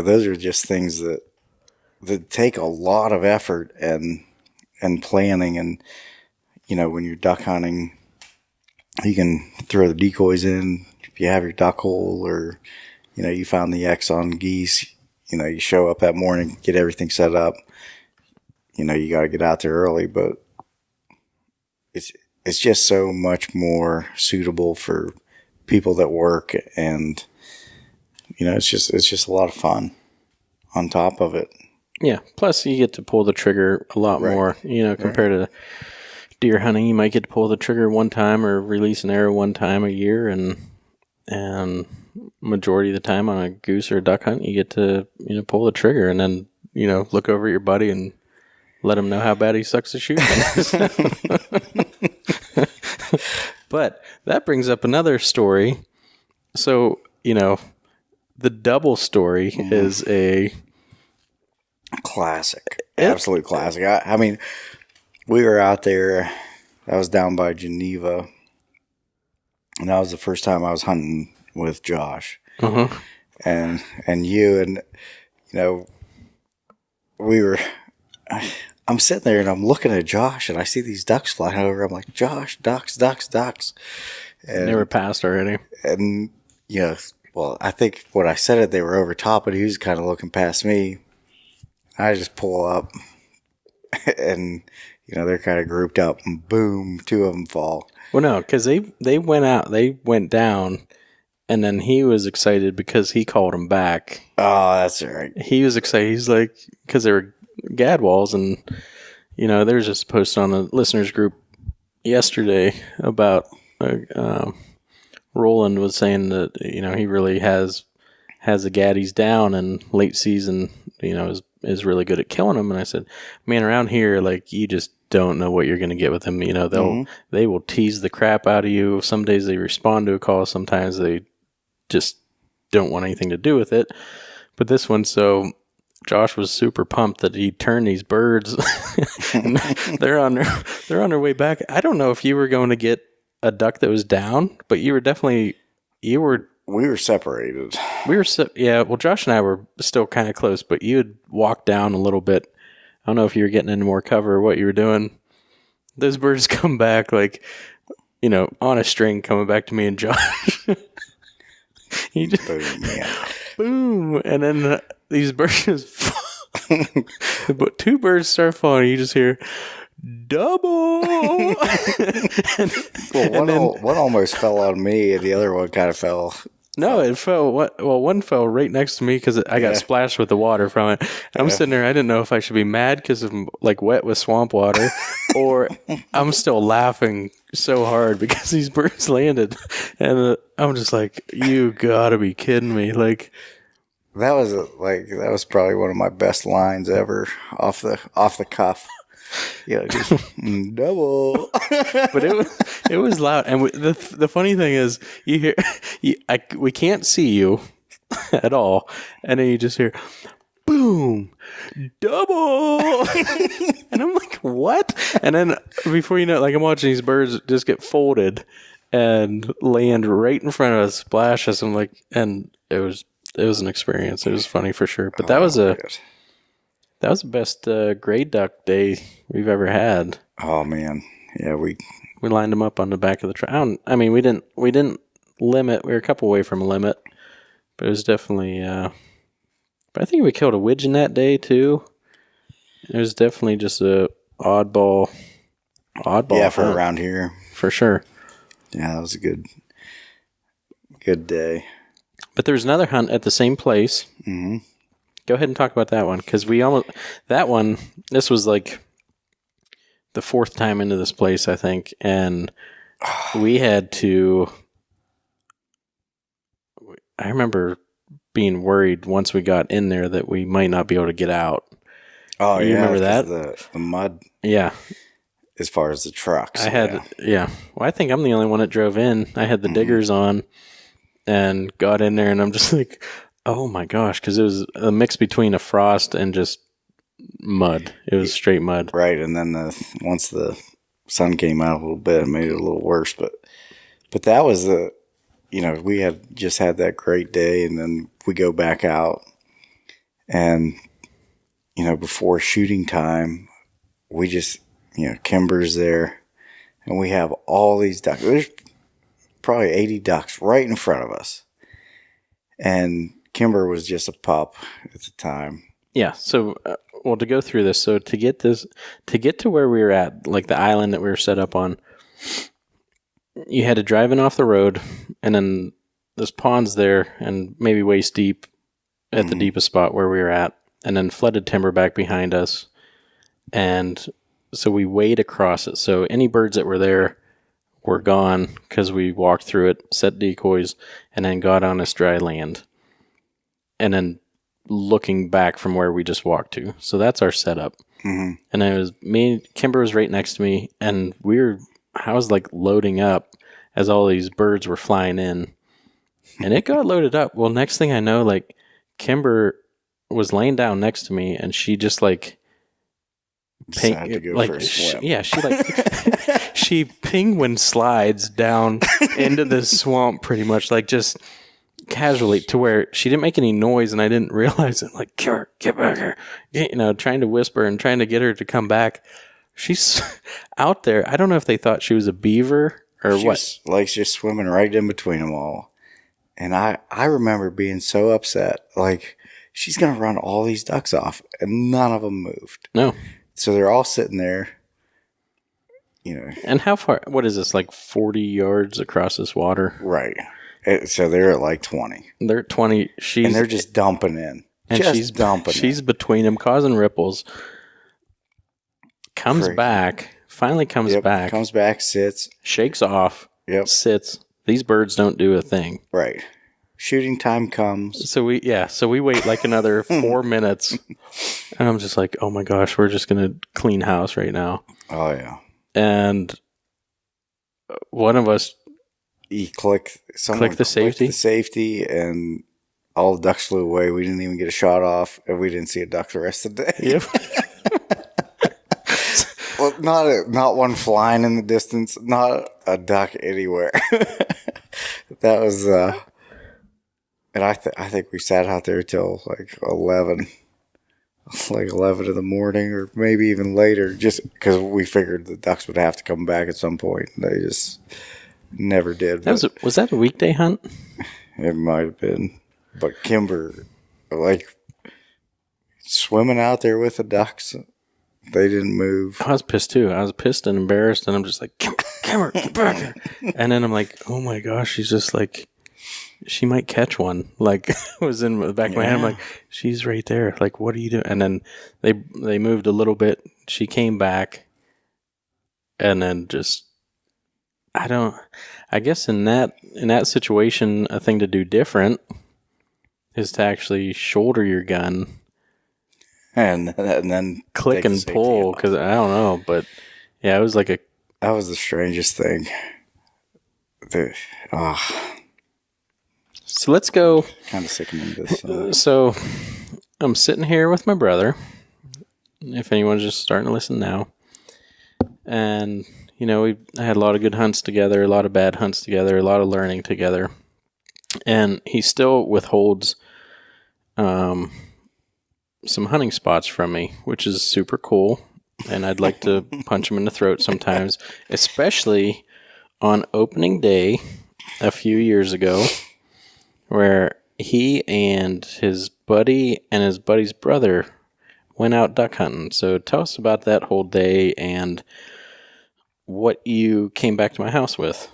[SPEAKER 3] those are just things that take a lot of effort and planning. And when you're duck hunting, you can throw the decoys in if you have your duck hole, or you found the X on geese. You show up that morning, get everything set up. You got to get out there early, but it's just so much more suitable for people that work, and it's just a lot of fun on top of it.
[SPEAKER 2] Yeah. Plus, you get to pull the trigger a lot more. Compared to deer hunting, you might get to pull the trigger one time or release an arrow one time a year, and majority of the time on a goose or a duck hunt, you get to pull the trigger, and then look over at your buddy and let him know how bad he sucks at shooting. But that brings up another story. So, the double story is a
[SPEAKER 3] classic, absolute classic. I mean, we were out there. I was down by Geneva, and that was the first time I was hunting with Josh, and you, and we were. I'm sitting there and I'm looking at Josh, and I see these ducks flying over. I'm like, Josh, ducks. And
[SPEAKER 2] they were passed already.
[SPEAKER 3] And, well, I think when I said it, they were over top, but he was kind of looking past me. I just pull up, and, they're kind of grouped up, and boom, two of them fall.
[SPEAKER 2] Well, no, because they went down, and then he was excited because he called them back.
[SPEAKER 3] Oh, that's right.
[SPEAKER 2] He was excited. He's like, because they were gadwalls, and there was just a post on the listeners group yesterday about Roland was saying that he really has the gaddies down, and late season is really good at killing them. And I said, man, around here, like, you just don't know what you're going to get with them. They will tease the crap out of you. Some days they respond to a call, sometimes they just don't want anything to do with it. But this one, so Josh was super pumped that he turned these birds. they're on their way back. I don't know if you were going to get a duck that was down, but you were definitely we were
[SPEAKER 3] separated.
[SPEAKER 2] We were well, Josh and I were still kind of close, but you had walked down a little bit. I don't know if you were getting into more cover or what you were doing. Those birds come back like, on a string coming back to me and Josh. You just,
[SPEAKER 3] Boom, yeah.
[SPEAKER 2] boom. And then these birds just but 2 birds start falling. You just hear, double.
[SPEAKER 3] One almost fell on me, and the other one kind of fell.
[SPEAKER 2] No, it fell. One fell right next to me because I got splashed with the water from it. And I'm sitting there. I didn't know if I should be mad because I'm like wet with swamp water, or I'm still laughing so hard because these birds landed, and I'm just like, "You gotta be kidding me!" Like
[SPEAKER 3] that was probably one of my best lines ever off the cuff. Yeah, just double.
[SPEAKER 2] But it was loud, and the funny thing is, you hear we can't see you at all, and then you just hear, boom, double, and I'm like, what? And then before you know it, like I'm watching these birds just get folded and land right in front of us, splash us, and it was an experience. It was funny for sure, but that was the best gray duck day we've ever had.
[SPEAKER 3] Oh man, yeah, we
[SPEAKER 2] lined them up on the back of the truck. I mean, we didn't limit. We were a couple away from a limit, but it was definitely. But I think we killed a widgeon that day too. It was definitely just a oddball.
[SPEAKER 3] Yeah, for around here,
[SPEAKER 2] for sure.
[SPEAKER 3] Yeah, that was a good day.
[SPEAKER 2] But there was another hunt at the same place.
[SPEAKER 3] Mm-hmm.
[SPEAKER 2] Go ahead and talk about that one, because this was like the 4th time into this place, I think, and we had to. I remember being worried once we got in there that we might not be able to get out.
[SPEAKER 3] Oh,
[SPEAKER 2] you remember that?
[SPEAKER 3] The mud.
[SPEAKER 2] Yeah.
[SPEAKER 3] As far as the trucks.
[SPEAKER 2] Well, I think I'm the only one that drove in. I had the diggers on and got in there, and I'm just like, oh my gosh, because it was a mix between a frost and just mud. It was straight mud.
[SPEAKER 3] Right, and then once the sun came out a little bit, it made it a little worse. But that was we had just had that great day, and then we go back out, and before shooting time, we just Kimber's there, and we have all these ducks. There's probably 80 ducks right in front of us, and Kimber was just a pup at the time.
[SPEAKER 2] Yeah. So, to go through this, so to get to where we were at, like the island that we were set up on, you had to drive in off the road, and then there's ponds there, and maybe waist deep at the deepest spot where we were at, and then flooded timber back behind us, and so we wade across it. So any birds that were there were gone because we walked through it, set decoys, and then got on this dry land. And then looking back from where we just walked to. So that's our setup.
[SPEAKER 3] Mm-hmm.
[SPEAKER 2] And it was me, Kimber was right next to me, and I was like loading up as all these birds were flying in. And it got loaded up. Well, next thing I know, like Kimber was laying down next to me, and she just like
[SPEAKER 3] decided to go for a swim.
[SPEAKER 2] She penguin slides down into the swamp pretty much, like just casually, to where she didn't make any noise, and I didn't realize it. Like, get back here, trying to whisper and trying to get her to come back. She's out there. I don't know if they thought she was a beaver or what.
[SPEAKER 3] Like just swimming right in between them all. And I remember being so upset. Like, she's going to run all these ducks off, and none of them moved.
[SPEAKER 2] No.
[SPEAKER 3] So they're all sitting there,
[SPEAKER 2] And how far? What is this, like 40 yards across this water?
[SPEAKER 3] Right. So they're at like 20.
[SPEAKER 2] They're at 20.
[SPEAKER 3] And they're just dumping in.
[SPEAKER 2] And she's between them, causing ripples. Comes back, finally comes back.
[SPEAKER 3] Comes back, sits.
[SPEAKER 2] Shakes off.
[SPEAKER 3] Yep.
[SPEAKER 2] Sits. These birds don't do a thing.
[SPEAKER 3] Right. Shooting time comes.
[SPEAKER 2] So we wait like another 4 minutes. And I'm just like, oh my gosh, we're just going to clean house right now.
[SPEAKER 3] Oh, yeah.
[SPEAKER 2] And one of us
[SPEAKER 3] clicked the safety, and all the ducks flew away. We didn't even get a shot off, and we didn't see a duck the rest of the day.
[SPEAKER 2] Yep.
[SPEAKER 3] Well, not one flying in the distance, not a duck anywhere. That was And I think we sat out there till like 11 in the morning, or maybe even later, just because we figured the ducks would have to come back at some point. They just never did.
[SPEAKER 2] Was that a weekday hunt?
[SPEAKER 3] It might have been. But Kimber, like, swimming out there with the ducks, they didn't move.
[SPEAKER 2] I was pissed too. I was pissed and embarrassed, and I'm just like, Kimber, get back here. And then I'm like, oh my gosh, she's just like, she might catch one. Like, it was in the back of my head. I'm like, she's right there. Like, what are you doing? And then they moved a little bit. She came back, and then just, I guess in that situation, a thing to do different is to actually shoulder your gun
[SPEAKER 3] and then
[SPEAKER 2] click and pull, because I don't know, but yeah, it was like
[SPEAKER 3] that was the strangest thing.
[SPEAKER 2] So let's go.
[SPEAKER 3] Kind of sickening this.
[SPEAKER 2] So I'm sitting here with my brother, if anyone's just starting to listen now, and we had a lot of good hunts together, a lot of bad hunts together, a lot of learning together, and he still withholds some hunting spots from me, which is super cool, and I'd like to punch him in the throat sometimes, especially on opening day a few years ago, where he and his buddy and his buddy's brother went out duck hunting. So tell us about that whole day and what you came back to my house with.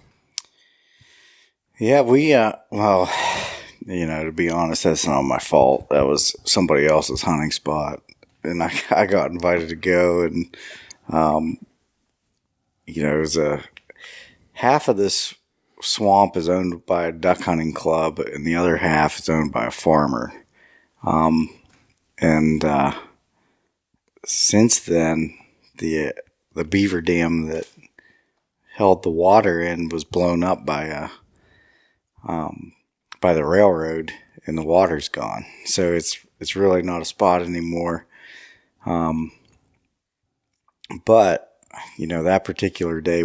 [SPEAKER 3] Yeah, we, well, to be honest, that's not my fault. That was somebody else's hunting spot. And I got invited to go, and, it was half of this swamp is owned by a duck hunting club, and the other half is owned by a farmer. Since then, the beaver dam that held the water in was blown up by the railroad, and the water's gone. So it's really not a spot anymore. But that particular day,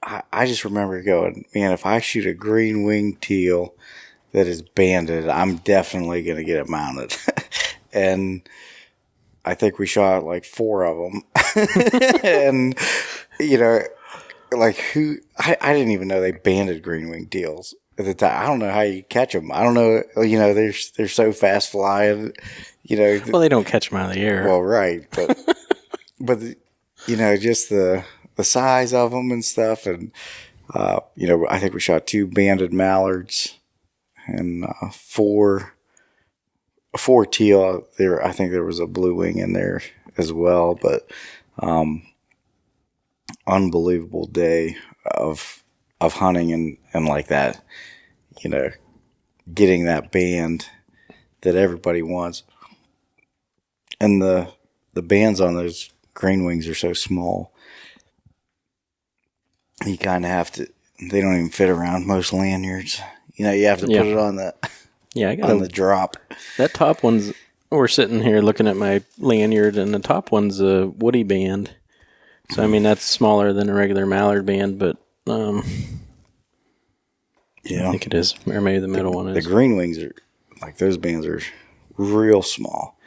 [SPEAKER 3] I just remember going, man, if I shoot a green-winged teal that is banded, I'm definitely going to get it mounted. And I think we shot like 4 of them. And, like I didn't even know they banded green-winged teals at the time. I don't know how you catch them. I don't know, they're so fast flying,
[SPEAKER 2] Well, they don't catch them out of the air.
[SPEAKER 3] Well, right. But just the size of them and stuff. And, I think we shot 2 banded mallards and 4 teal. I think there was a blue wing in there as well. But unbelievable day of hunting and like that, getting that band that everybody wants. And the bands on those green wings are so small. You kind of have to, they don't even fit around most lanyards. You have to put it on the the drop.
[SPEAKER 2] That top one's, we're sitting here looking at my lanyard, and the top one's a woody band. So, I mean, that's smaller than a regular mallard band, but I think it is. Or maybe the middle one is.
[SPEAKER 3] The green wings are, like, those bands are real small.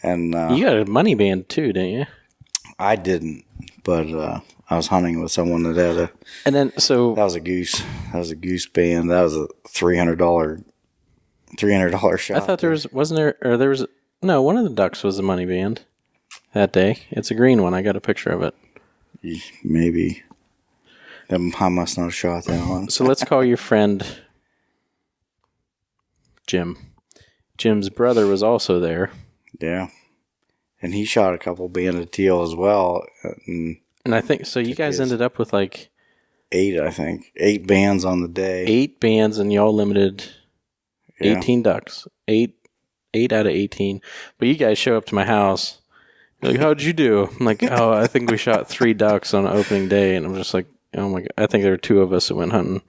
[SPEAKER 3] And
[SPEAKER 2] you got a money band too, didn't you?
[SPEAKER 3] I didn't, but I was hunting with someone that had
[SPEAKER 2] and then so
[SPEAKER 3] that was a goose. That was a goose band. That was a $300 shot.
[SPEAKER 2] I thought there was no, one of the ducks was a money band that day. It's a green one. I got a picture of it.
[SPEAKER 3] Maybe. I must not have shot that one.
[SPEAKER 2] So let's call your friend Jim. Jim's brother was also there.
[SPEAKER 3] Yeah. And he shot a couple banded teal as well.
[SPEAKER 2] And I think, so you guys ended up with like
[SPEAKER 3] 8, I think. 8 bands on the day.
[SPEAKER 2] 8 bands, and y'all limited 18 ducks. 8 out of 18. But you guys show up to my house. You're like, how'd you do? I'm like, oh, I think we shot 3 ducks on opening day. And I'm just like, oh my God. I think there were 2 of us that went hunting.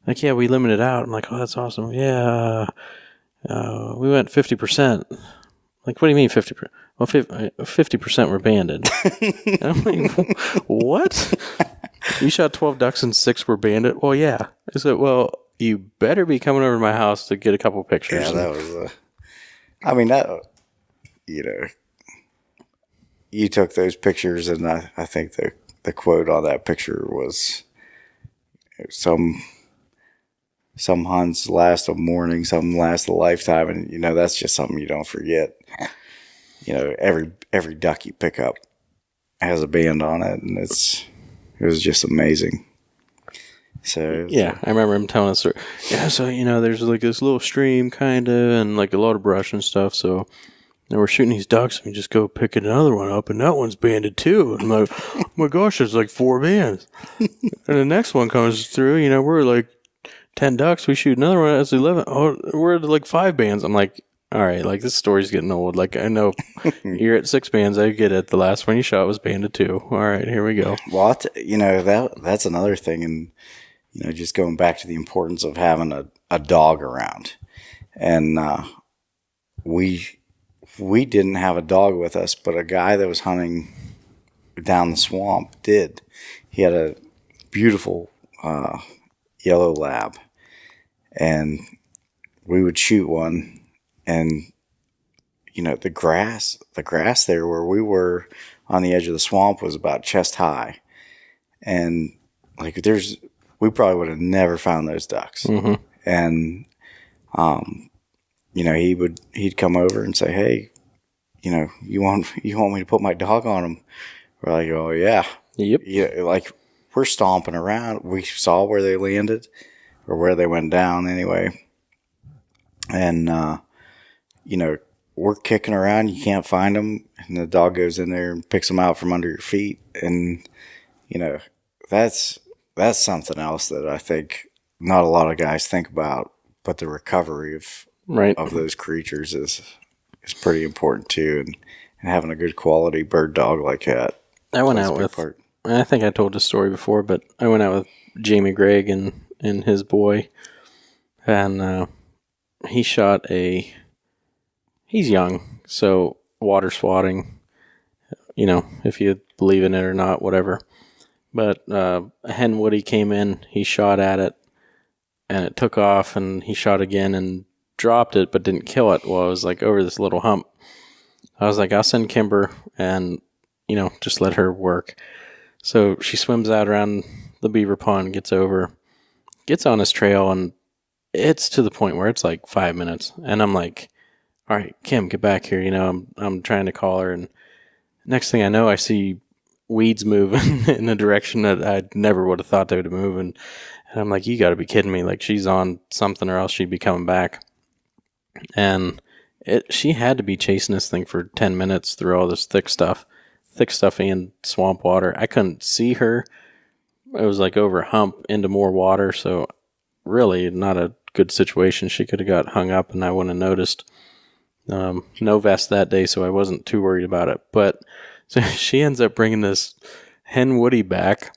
[SPEAKER 2] Like, yeah, we limited out. I'm like, oh, that's awesome. Yeah. We went 50%. Like, what do you mean 50%? Well, 50% were banded. I'm like, what? You shot 12 ducks and 6 were banded? Well, yeah. I said, well, you better be coming over to my house to get a couple pictures.
[SPEAKER 3] Yeah, that was. I mean, that, you know, you took those pictures, and I think the quote on that picture was some hunts last a morning, some last a lifetime, and you know that's just something you don't forget. You know, every duck you pick up has a band on it, and it was just amazing. So
[SPEAKER 2] yeah, I remember him telling us. Yeah, so you know, there's like this little stream, kind of, and like a lot of brush and stuff. So we're shooting these ducks, and we just go pick another one up, and that one's banded too. And I'm like, oh my gosh, there's like 4 bands. And the next one comes through. You know, we're like 10 ducks. We shoot another one. That's 11. Oh, we're at like 5 bands. I'm like, all right, like this story's getting old. Like I know you're at 6 bands. I get it. The last one you shot was banded too. All right, here we go.
[SPEAKER 3] Well, you know that's another thing, and you know, just going back to the importance of having a dog around, and we didn't have a dog with us, but a guy that was hunting down the swamp did. He had a beautiful yellow lab, and we would shoot one. And, you know, the grass there where we were on the edge of the swamp was about chest high. And, like, we probably would have never found those ducks. Mm-hmm. And, you know, he'd come over and say, hey, you know, you want me to put my dog on him? We're like, oh, yeah.
[SPEAKER 2] Yep.
[SPEAKER 3] Yeah, like, we're stomping around. We saw where they landed, or where they went down anyway. And, you know, we're kicking around, you can't find them, and the dog goes in there and picks them out from under your feet. And, you know, that's something else that I think not a lot of guys think about, but the recovery of those creatures is pretty important too, and having a good quality bird dog like that.
[SPEAKER 2] I went out with, I think I told this story before, but I went out with Jamie Gregg and his boy, and he shot he's young, so water swatting, you know, if you believe in it or not, whatever. But a hen woody came in, he shot at it, and it took off, and he shot again and dropped it, but didn't kill it. Well, it was like over this little hump. I was like, I'll send Kimber and, you know, just let her work. So she swims out around the beaver pond, gets over, gets on his trail, and it's to the point where it's like 5 minutes. And I'm like, all right, Kim, get back here. You know, I'm trying to call her, and next thing I know, I see weeds moving in a direction that I never would have thought they would move, and I'm like, you got to be kidding me! Like she's on something, or else she'd be coming back. And she had to be chasing this thing for 10 minutes through all this thick stuff and swamp water. I couldn't see her. It was like over a hump into more water, so really not a good situation. She could have got hung up, and I wouldn't have noticed. No vest that day, so I wasn't too worried about it. But so she ends up bringing this hen woody back.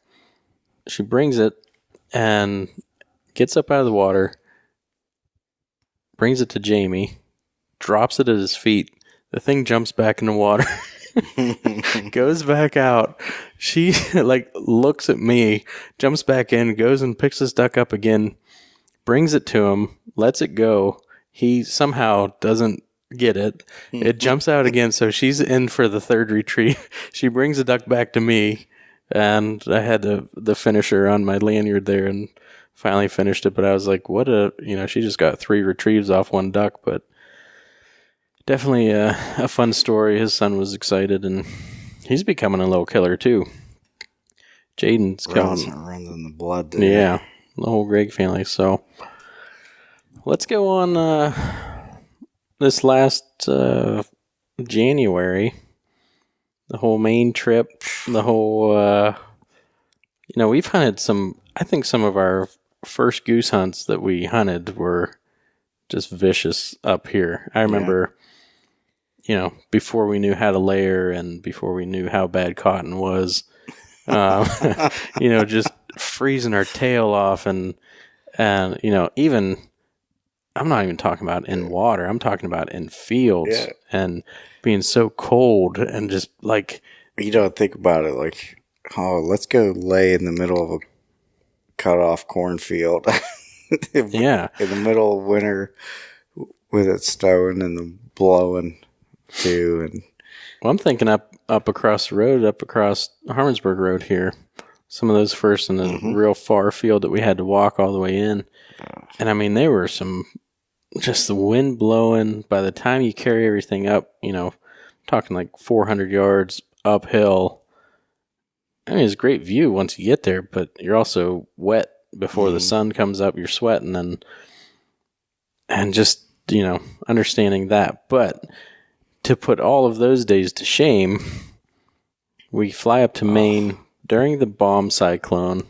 [SPEAKER 2] She brings it and gets up out of the water, brings it to Jamie, drops it at his feet. The thing jumps back in the water, goes back out. She like looks at me, jumps back in, goes and picks this duck up again, brings it to him, lets it go. He somehow doesn't get it. It jumps out again, so she's in for the third retrieve. She brings the duck back to me, and I had the finisher on my lanyard there and finally finished it. But I was like, she just got 3 retrieves off one duck. But definitely a fun story. His son was excited, and he's becoming a little killer too. Jaden's
[SPEAKER 3] runs in the blood there.
[SPEAKER 2] Yeah, the whole Gregg family. So let's go on this last January, the whole Maine trip, the whole, we've hunted I think some of our first goose hunts that we hunted were just vicious up here. I remember, before we knew how to layer and before we knew how bad cotton was, just freezing our tail off and even, I'm not even talking about in water. I'm talking about in fields and being so cold and just like...
[SPEAKER 3] You don't think about it like, oh, let's go lay in the middle of a cut-off cornfield.
[SPEAKER 2] Yeah.
[SPEAKER 3] In the middle of winter with it snowing and blowing too. And
[SPEAKER 2] Well, I'm thinking up across the road, up across Harmonsburg Road here. Some of those first in the real far field that we had to walk all the way in. And I mean, there were just the wind blowing. By the time you carry everything up, talking like 400 yards uphill. I mean, it's a great view once you get there, but you're also wet before the sun comes up. You're sweating and just, understanding that. But to put all of those days to shame, we fly up to Maine during the bomb cyclone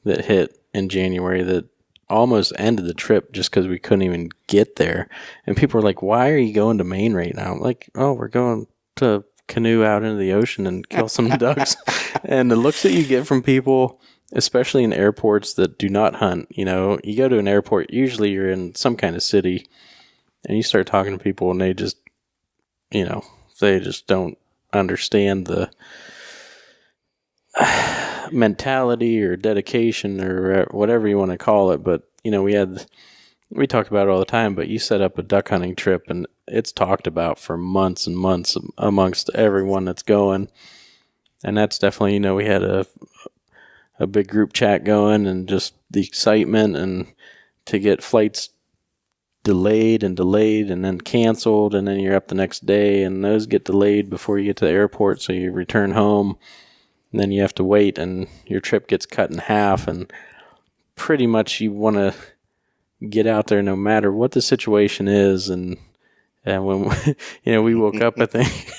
[SPEAKER 2] that hit in January that almost ended the trip just because we couldn't even get there. And people were like, why are you going to Maine right now? I'm like, oh, we're going to canoe out into the ocean and kill some ducks. And the looks that you get from people, especially in airports that do not hunt, you go to an airport, usually you're in some kind of city, and you start talking to people and they just, they just don't understand the mentality or dedication or whatever you want to call it. But, we talk about it all the time, but you set up a duck hunting trip and it's talked about for months and months amongst everyone that's going. And that's definitely, we had a big group chat going and just the excitement and to get flights delayed and then canceled, and then you're up the next day and those get delayed before you get to the airport, so you return home and then you have to wait and your trip gets cut in half, and pretty much you want to get out there no matter what the situation is. And when we woke up, I think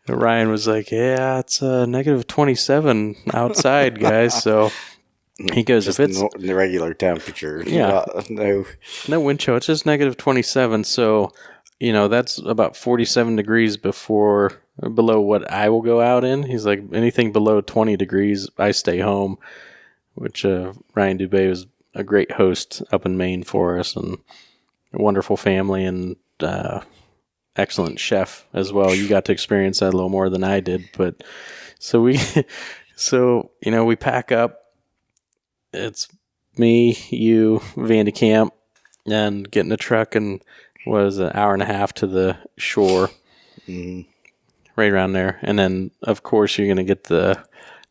[SPEAKER 2] Ryan was like, yeah, it's negative 27 outside, guys. So he goes,
[SPEAKER 3] just
[SPEAKER 2] if it's
[SPEAKER 3] the regular temperature,
[SPEAKER 2] no wind chill, it's just negative 27. So, that's about 47 degrees below what I will go out in. He's like, anything below 20 degrees, I stay home, which Ryan Dubé was a great host up in Maine for us, and a wonderful family, and excellent chef as well. You got to experience that a little more than I did. But so we pack up. It's me, you, Van de Kamp, and get in a truck, and was an hour and a half to the shore, right around there. And then, of course, you're going to get the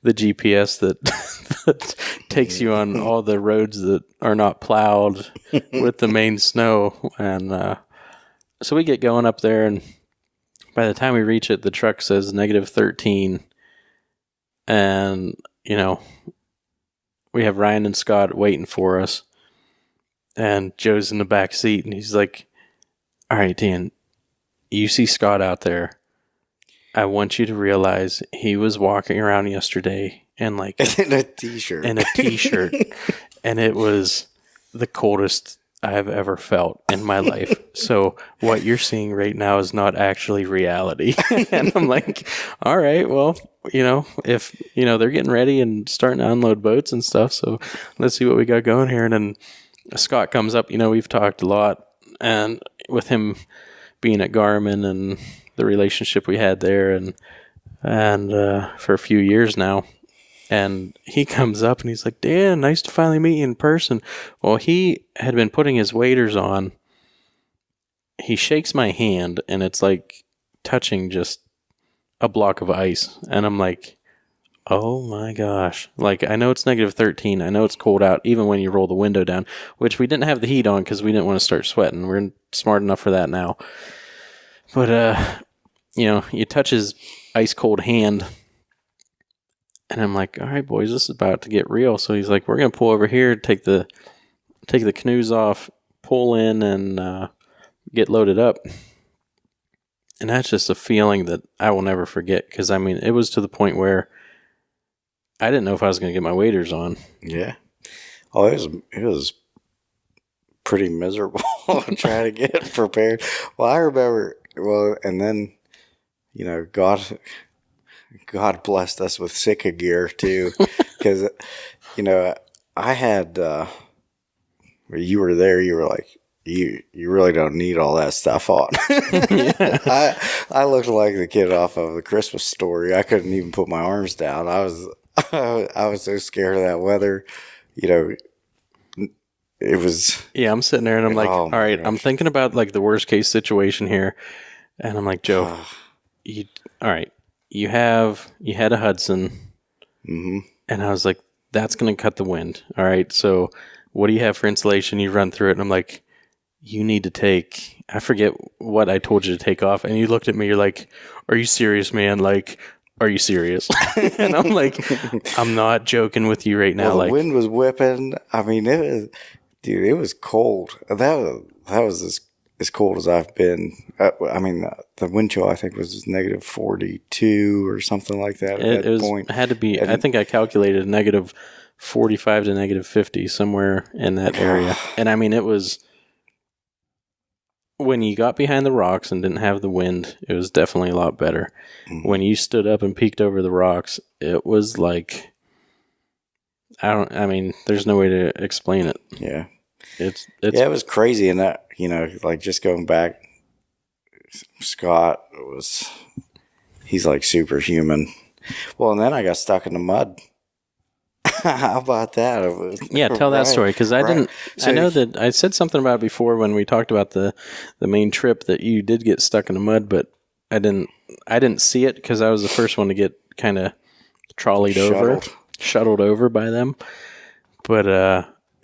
[SPEAKER 2] GPS that takes you on all the roads that are not plowed with the Maine snow. And so we get going up there, and by the time we reach it, the truck says negative 13. And, we have Ryan and Scott waiting for us, and Joe's in the back seat, and he's like, all right, Dan, you see Scott out there. I want you to realize he was walking around yesterday in
[SPEAKER 3] in a t-shirt.
[SPEAKER 2] And it was the coldest I have ever felt in my life. So what you're seeing right now is not actually reality. And I'm like, all right, well, if, they're getting ready and starting to unload boats and stuff. So let's see what we got going here. And then Scott comes up, we've talked a lot, and with him being at Garmin and the relationship we had there and for a few years now. And he comes up and he's like, Dan, nice to finally meet you in person. Well, he had been putting his waders on. He shakes my hand, and it's like touching just a block of ice. And I'm like, oh my gosh. Like, I know it's negative 13. I know it's cold out, even when you roll the window down, which we didn't have the heat on because we didn't want to start sweating. We're smart enough for that now. But, you touch his ice cold hand. And I'm like, all right, boys, this is about to get real. So he's like, we're going to pull over here, take the canoes off, pull in, and get loaded up. And that's just a feeling that I will never forget. Because, I mean, it was to the point where I didn't know if I was going to get my waders on.
[SPEAKER 3] Yeah. Oh, it was pretty miserable trying to get prepared. Well, I remember, and then, God blessed us with Sika gear too, because I had you were there. You were like, you really don't need all that stuff on. I looked like the kid off of the Christmas Story. I couldn't even put my arms down. I was so scared of that weather. It it was.
[SPEAKER 2] Yeah, I'm sitting there and I'm like,
[SPEAKER 3] Oh,
[SPEAKER 2] all
[SPEAKER 3] my
[SPEAKER 2] right,
[SPEAKER 3] gosh.
[SPEAKER 2] I'm thinking about like the worst case situation here. And I'm like, Joe, all right, you had a Hudson.
[SPEAKER 3] Mm-hmm.
[SPEAKER 2] And I was like, that's going to cut the wind. All right. So what do you have for insulation? You run through it. And I'm like, you need to take, I forget what I told you to take off. And you looked at me, you're like, are you serious, man? Like, are you serious? And I'm like, I'm not joking with you right now.
[SPEAKER 3] Well, the
[SPEAKER 2] like,
[SPEAKER 3] wind was whipping. I mean, it was cold. That was as cold as I've been. I mean, the wind chill I think was negative 42 or something like that at that point.
[SPEAKER 2] It had to be. I think I calculated negative 45 to negative 50 somewhere in that area. And I mean, it was when you got behind the rocks and didn't have the wind. It was definitely a lot better.
[SPEAKER 3] Mm-hmm.
[SPEAKER 2] When you stood up and peeked over the rocks, it was like I mean, there's no way to explain it.
[SPEAKER 3] Yeah.
[SPEAKER 2] It's
[SPEAKER 3] It was crazy. And that, like just going back, Scott he's like superhuman. Well, and then I got stuck in the mud. How about that?
[SPEAKER 2] Yeah, tell that story, because I didn't.
[SPEAKER 3] So
[SPEAKER 2] I know that I said something about it before when we talked about the main trip that you did get stuck in the mud, but I didn't see it because I was the first one to get kind of shuttled over by them. But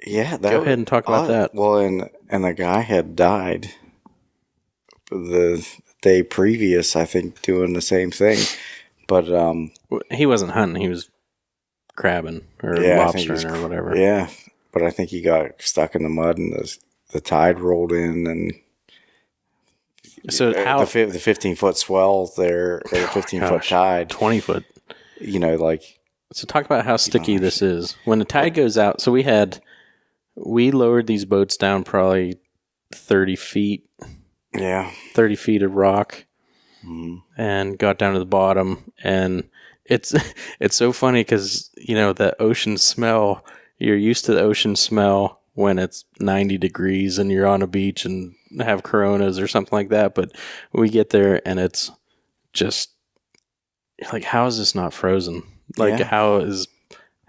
[SPEAKER 3] yeah,
[SPEAKER 2] go ahead and talk about that.
[SPEAKER 3] Well, and the guy had died the day previous, I think, doing the same thing. But
[SPEAKER 2] he wasn't hunting; he was crabbing or lobstering or whatever.
[SPEAKER 3] Yeah, but I think he got stuck in the mud and the tide rolled in, and
[SPEAKER 2] so how
[SPEAKER 3] the 15-foot swell there, or the 15-foot tide,
[SPEAKER 2] 20-foot.
[SPEAKER 3] Like.
[SPEAKER 2] So talk about how sticky this is when the tide goes out. So we lowered these boats down probably 30 feet.
[SPEAKER 3] Yeah,
[SPEAKER 2] 30 feet of rock, and got down to the bottom, and it's so funny because that ocean smell. You're used to the ocean smell when it's 90 degrees and you're on a beach and have Coronas or something like that. But we get there and it's just like, how is this not frozen? Like, how is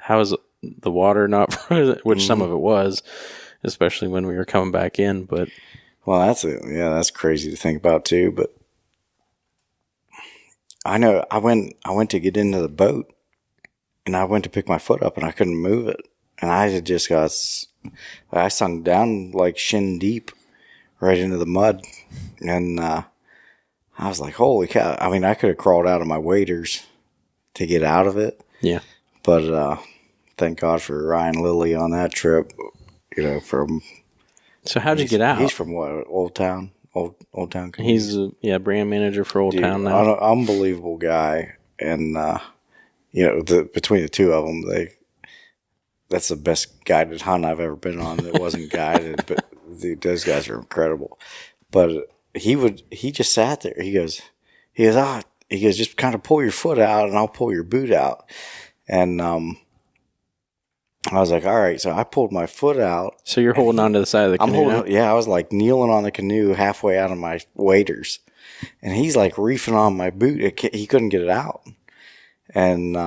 [SPEAKER 2] the water not frozen? Which some of it was, especially when we were coming back in. But
[SPEAKER 3] well, that's crazy to think about too. But I know I went to get into the boat, and I went to pick my foot up, and I couldn't move it, and I had just I sunk down like shin deep, right into the mud, and I was like, holy cow! I mean, I could have crawled out of my waders to get out of it.
[SPEAKER 2] Yeah.
[SPEAKER 3] But thank God for Ryan Lilly on that trip. From.
[SPEAKER 2] So how'd you get out?
[SPEAKER 3] He's from what? Old Town. Old Town.
[SPEAKER 2] He's brand manager for Old Town now.
[SPEAKER 3] Unbelievable guy, and between the two of them, that's the best guided hunt I've ever been on. That wasn't guided, but those guys are incredible. But he just sat there. He goes, just kind of pull your foot out, and I'll pull your boot out. And I was like, all right. So I pulled my foot out.
[SPEAKER 2] So you're holding on to the side of the canoe?
[SPEAKER 3] I was like kneeling on the canoe halfway out of my waders. And he's like reefing on my boot. He couldn't get it out. And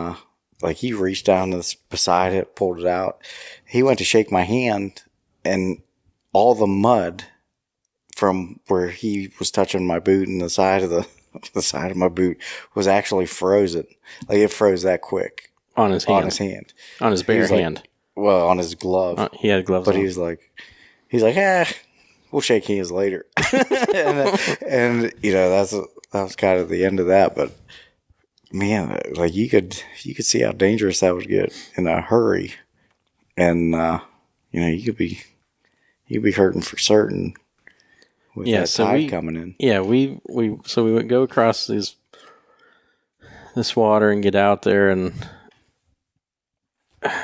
[SPEAKER 3] he reached down beside it, pulled it out. He went to shake my hand, and all the mud from where he was touching my boot and the side of my boot was actually frozen. Like, it froze that quick.
[SPEAKER 2] On his hand. On his bare hand.
[SPEAKER 3] Well, on his glove.
[SPEAKER 2] He had gloves
[SPEAKER 3] on. But
[SPEAKER 2] on.
[SPEAKER 3] he's like, we'll shake hands later. and that was kind of the end of that. But man, like, you could see how dangerous that would get in a hurry. And, you'd be hurting for certain with that tide coming in.
[SPEAKER 2] Yeah, we would go across this water and get out there, and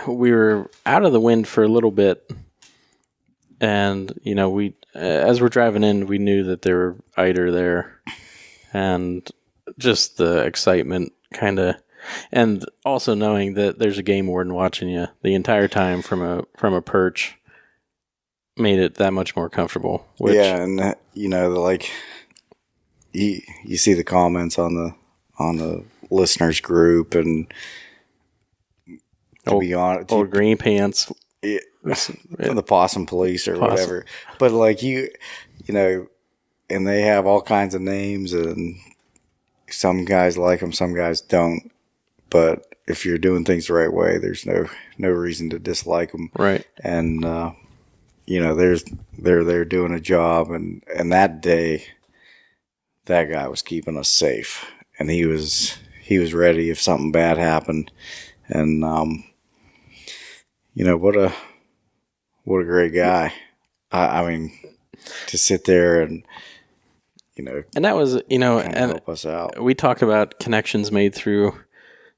[SPEAKER 2] we were out of the wind for a little bit, and we as we're driving in, we knew that there were eider there, and just the excitement kind of, and also knowing that there's a game warden watching you the entire time from a perch made it that much more comfortable.
[SPEAKER 3] And you see the comments on the listeners group, and
[SPEAKER 2] old green pants
[SPEAKER 3] the possum police or whatever. But like you know, and they have all kinds of names, and some guys like them, some guys don't. But if you're doing things the right way, there's no reason to dislike them.
[SPEAKER 2] Right.
[SPEAKER 3] And they're there doing a job, and that day, that guy was keeping us safe, and he was ready if something bad happened. And what a great guy. I mean, to sit there and
[SPEAKER 2] and that was and
[SPEAKER 3] help us out.
[SPEAKER 2] We talked about connections made through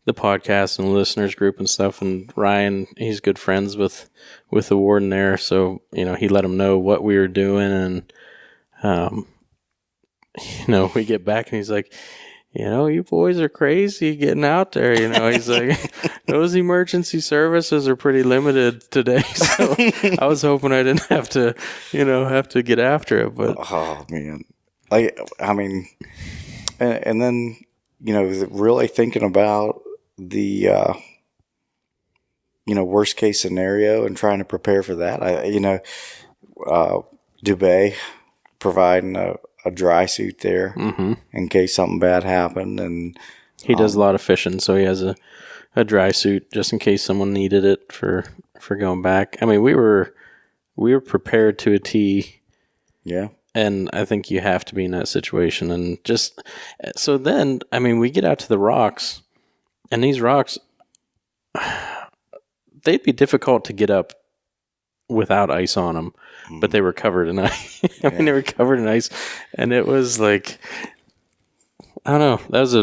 [SPEAKER 2] the podcast and listeners group and stuff. And Ryan, he's good friends with the warden there, so he let him know what we were doing, and we get back and he's like, you boys are crazy getting out there. He's like, those emergency services are pretty limited today. So I was hoping I didn't have to get after it. But
[SPEAKER 3] oh man, I mean, and then really thinking about the worst case scenario and trying to prepare for that. Dubé providing a dry suit there in case something bad happened, and
[SPEAKER 2] he does a lot of fishing, so he has a dry suit just in case someone needed it for going back. I mean, we were prepared to a T.
[SPEAKER 3] Yeah.
[SPEAKER 2] And I think you have to be in that situation. And just so then, I mean, we get out to the rocks, and these rocks, they'd be difficult to get up without ice on them, but they were covered in ice. I mean, they were covered in ice, and it was like, I don't know. That was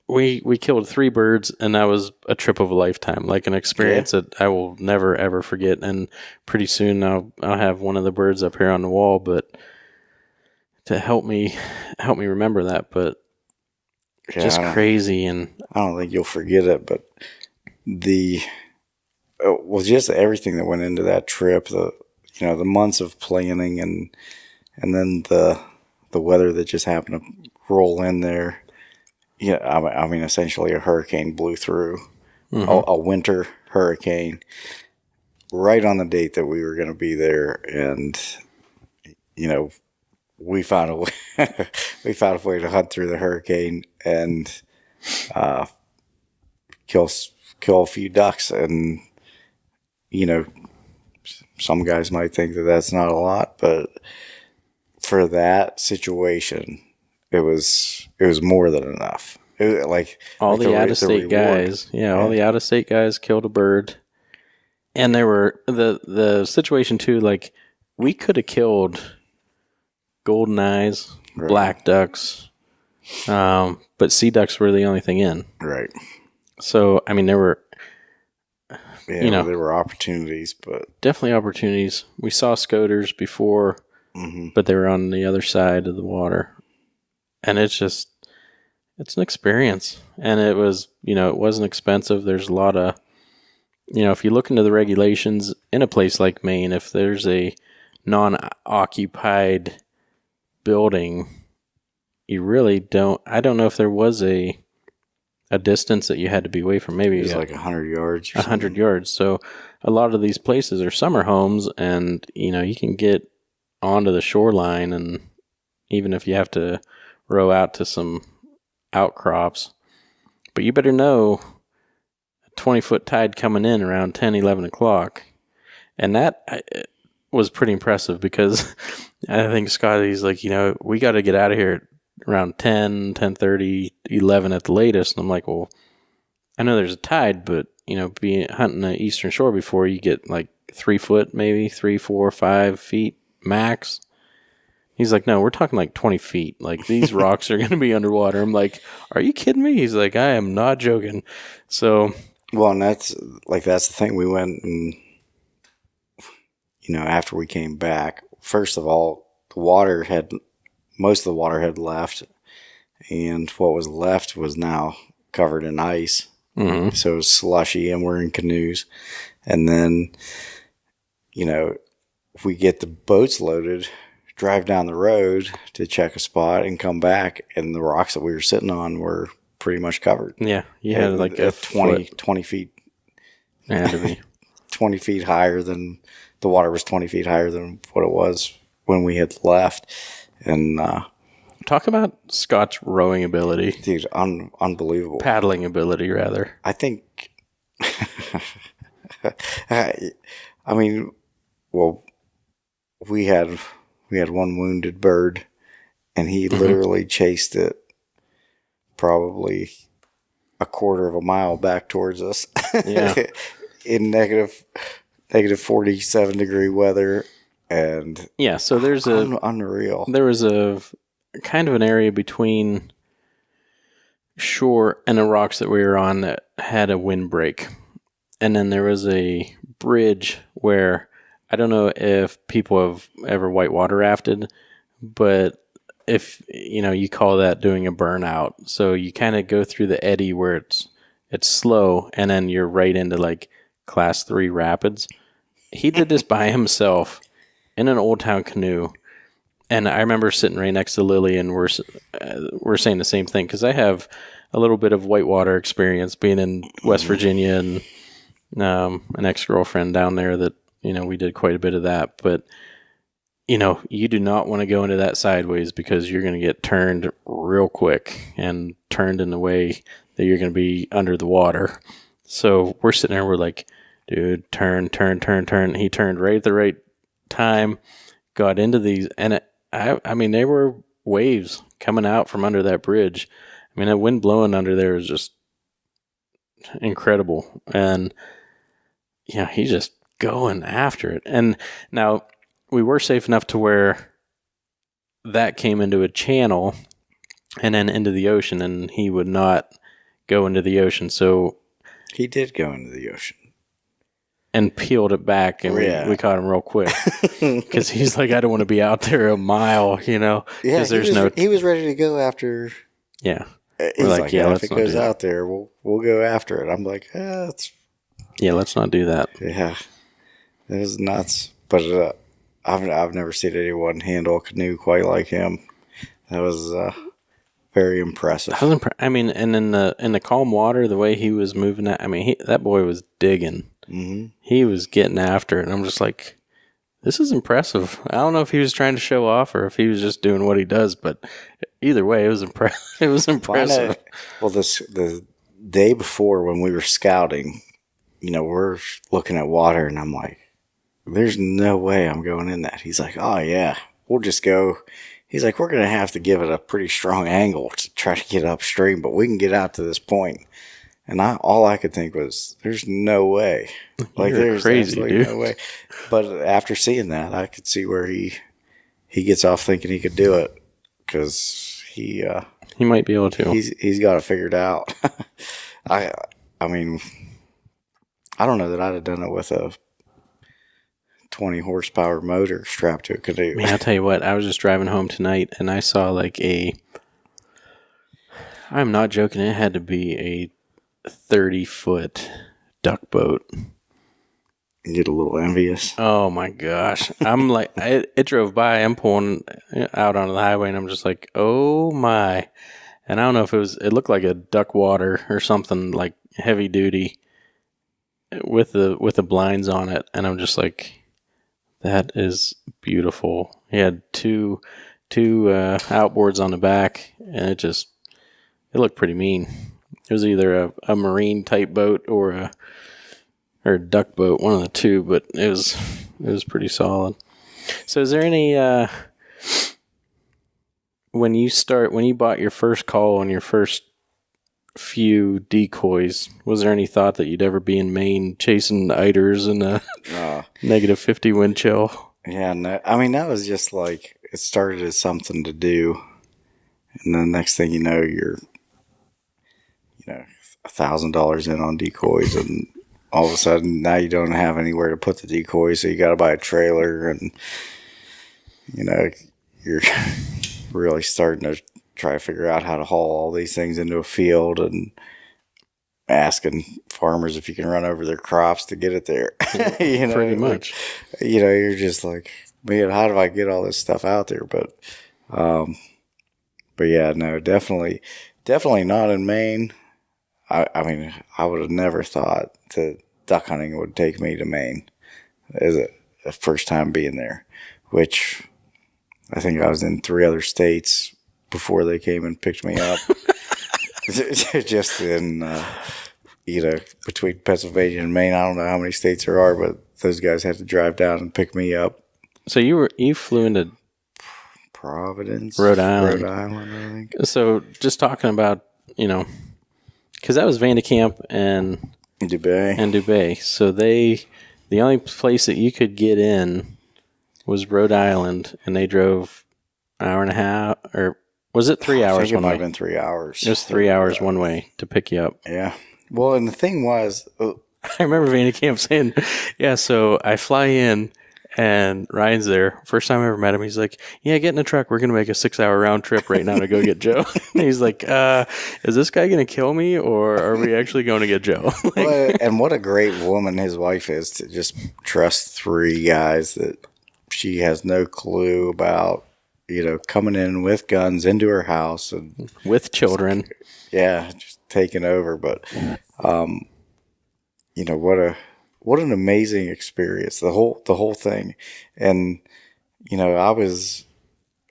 [SPEAKER 2] we killed 3 birds, and that was a trip of a lifetime, like an experience that I will never ever forget. And pretty soon I'll have one of the birds up here on the wall, but to help me remember that. But just crazy, and
[SPEAKER 3] I don't think you'll forget it. But just everything that went into that trip, the months of planning, and then the weather that just happened to roll in there. Yeah, I mean, essentially a hurricane blew through, a winter hurricane, right on the date that we were going to be there, and we found a way to hunt through the hurricane and kill a few ducks. And some guys might think that that's not a lot, but for that situation, it was more than enough.
[SPEAKER 2] All the out-of-state guys. Yeah, all the out-of-state guys killed a bird. And there were the situation too, like we could have killed golden eyes, black ducks, but sea ducks were the only thing in.
[SPEAKER 3] Right.
[SPEAKER 2] So, I mean, there were
[SPEAKER 3] there were opportunities, but
[SPEAKER 2] definitely opportunities. We saw scoters before, but they were on the other side of the water. And it's an experience. And it was, it wasn't expensive. There's a lot of, if you look into the regulations in a place like Maine, if there's a non-occupied building, you really don't, I don't know if there was a distance that you had to be away from. Maybe it was
[SPEAKER 3] like 100 yards.
[SPEAKER 2] 100 yards. So a lot of these places are summer homes, and, you can get onto the shoreline, and even if you have to row out to some outcrops, but you better know a 20-foot tide coming in around 10, 11 o'clock. And that was pretty impressive, because I think Scotty's like, we got to get out of here around 10, 10:30, 11 at the latest. And I'm like, well, I know there's a tide, but, being hunting the Eastern Shore before, you get like 3 foot, maybe 3, 4, 5 feet max. He's like, no, we're talking like 20 feet. Like, these rocks are going to be underwater. I'm like, are you kidding me? He's like, I am not joking. So,
[SPEAKER 3] well, and that's the thing. We went and, after we came back, first of all, most of the water had left, and what was left was now covered in ice. Mm-hmm. So it was slushy, and we're in canoes. And then, we get the boats loaded, drive down the road to check a spot, and come back, and the rocks that we were sitting on were pretty much covered.
[SPEAKER 2] Yeah, you had like a
[SPEAKER 3] 20 feet.
[SPEAKER 2] It had to be.
[SPEAKER 3] 20 feet higher than the water was 20 feet higher than what it was when we had left. And
[SPEAKER 2] talk about Scott's rowing ability,
[SPEAKER 3] dude, unbelievable.
[SPEAKER 2] Paddling ability, rather.
[SPEAKER 3] I think. I mean, well, we had one wounded bird, and he literally chased it probably a quarter of a mile back towards us.
[SPEAKER 2] Yeah.
[SPEAKER 3] In negative 47 degree weather. And
[SPEAKER 2] yeah, so there's
[SPEAKER 3] unreal.
[SPEAKER 2] There was a kind of an area between shore and the rocks that we were on that had a windbreak. And then there was a bridge where, I don't know if people have ever whitewater rafted, but if, you call that doing a burnout. So you kind of go through the eddy where it's slow, and then you're right into like class 3 rapids. He did this by himself in an Old Town canoe. And I remember sitting right next to Lily, and we're saying the same thing, because I have a little bit of whitewater experience being in West Virginia, and an ex-girlfriend down there that, we did quite a bit of that. But, you do not want to go into that sideways, because you're going to get turned real quick and turned in a way that you're going to be under the water. So we're sitting there, we're like, dude, turn. He turned right at the right time, got into these, and I mean, they were waves coming out from under that bridge. I mean, that wind blowing under there is just incredible. And yeah, he's just going after it. And now we were safe enough to where that came into a channel and then into the ocean, and he would not go into the ocean. So
[SPEAKER 3] he did go into the ocean
[SPEAKER 2] and peeled it back, and we caught him real quick, because he's like, I don't want to be out there a mile,
[SPEAKER 3] Yeah, he was ready to go after.
[SPEAKER 2] Yeah,
[SPEAKER 3] he's like, yeah, if it goes out there, we'll go after it. I'm like,
[SPEAKER 2] let's not do that.
[SPEAKER 3] Yeah, it was nuts. But I've never seen anyone handle a canoe quite like him. That was very impressive.
[SPEAKER 2] I mean, and in the calm water, the way he was moving, that boy was digging.
[SPEAKER 3] Mm-hmm.
[SPEAKER 2] He was getting after it, and I'm just like, this is impressive. I don't know if he was trying to show off or if he was just doing what he does, but either way, it was impressive. It was impressive.
[SPEAKER 3] Well, the day before when we were scouting, we're looking at water, and I'm like, there's no way I'm going in that. He's like, oh yeah, we'll just go. He's like, we're going to have to give it a pretty strong angle to try to get upstream, but we can get out to this point. And all I could think was, there's no way. Like, there's
[SPEAKER 2] crazy,
[SPEAKER 3] absolutely
[SPEAKER 2] dude.
[SPEAKER 3] no way. But after seeing that, I could see where he gets off thinking he could do it, because he
[SPEAKER 2] might be able to.
[SPEAKER 3] He's got it figured out. I mean, I don't know that I'd have done it with a 20 horsepower motor strapped to a canoe.
[SPEAKER 2] Man, I'll tell you what, I was just driving home tonight, and I saw I'm not joking, it had to be a 30-foot duck boat.
[SPEAKER 3] You get a little envious.
[SPEAKER 2] Oh my gosh. I'm like, it drove by, I'm pulling out onto the highway, and I'm just like, oh my. And I don't know if it looked like a duck water or something, like heavy duty with the blinds on it. And I'm just like, that is beautiful. He had two outboards on the back, and it looked pretty mean. It was either a marine type boat or a duck boat, one of the two, but it was pretty solid. So is there any when you bought your first call on your first few decoys, was there any thought that you'd ever be in Maine chasing eiders in a negative 50 wind chill?
[SPEAKER 3] Yeah, no, I mean, that was just like, it started as something to do, and then next thing you know, you're $1,000 in on decoys, and all of a sudden now you don't have anywhere to put the decoys, so you got to buy a trailer, and you're really starting to try to figure out how to haul all these things into a field, and asking farmers if you can run over their crops to get it there.
[SPEAKER 2] Pretty much.
[SPEAKER 3] You're just like, man, how do I get all this stuff out there? But yeah, no, definitely not in Maine. I mean, I would have never thought to duck hunting would take me to Maine as a first time being there, which I think I was in 3 other states before they came and picked me up. Just in, between Pennsylvania and Maine. I don't know how many states there are, but those guys had to drive down and pick me up.
[SPEAKER 2] So you flew into
[SPEAKER 3] Providence,
[SPEAKER 2] Rhode Island,
[SPEAKER 3] I think.
[SPEAKER 2] So just talking about, because that was Vanderkamp and
[SPEAKER 3] Dubé.
[SPEAKER 2] So the only place that you could get in was Rhode Island, and they drove an hour and a half, or was it 3 hours?
[SPEAKER 3] I think it
[SPEAKER 2] one
[SPEAKER 3] might
[SPEAKER 2] way?
[SPEAKER 3] have been 3 hours.
[SPEAKER 2] It was 3 hours one way to pick you up.
[SPEAKER 3] Yeah. Well, and the thing was,
[SPEAKER 2] I remember Vanderkamp saying, "Yeah, so I fly in." And Ryan's there. First time I ever met him, he's like, "Yeah, get in the truck. We're going to make a 6-hour round trip right now to go get Joe." And he's like, "Is this guy going to kill me, or are we actually going to get Joe?"
[SPEAKER 3] And what a great woman his wife is to just trust 3 guys that she has no clue about, coming in with guns into her house and
[SPEAKER 2] with children.
[SPEAKER 3] Just taking over. But, what an amazing experience, the whole thing. And, I was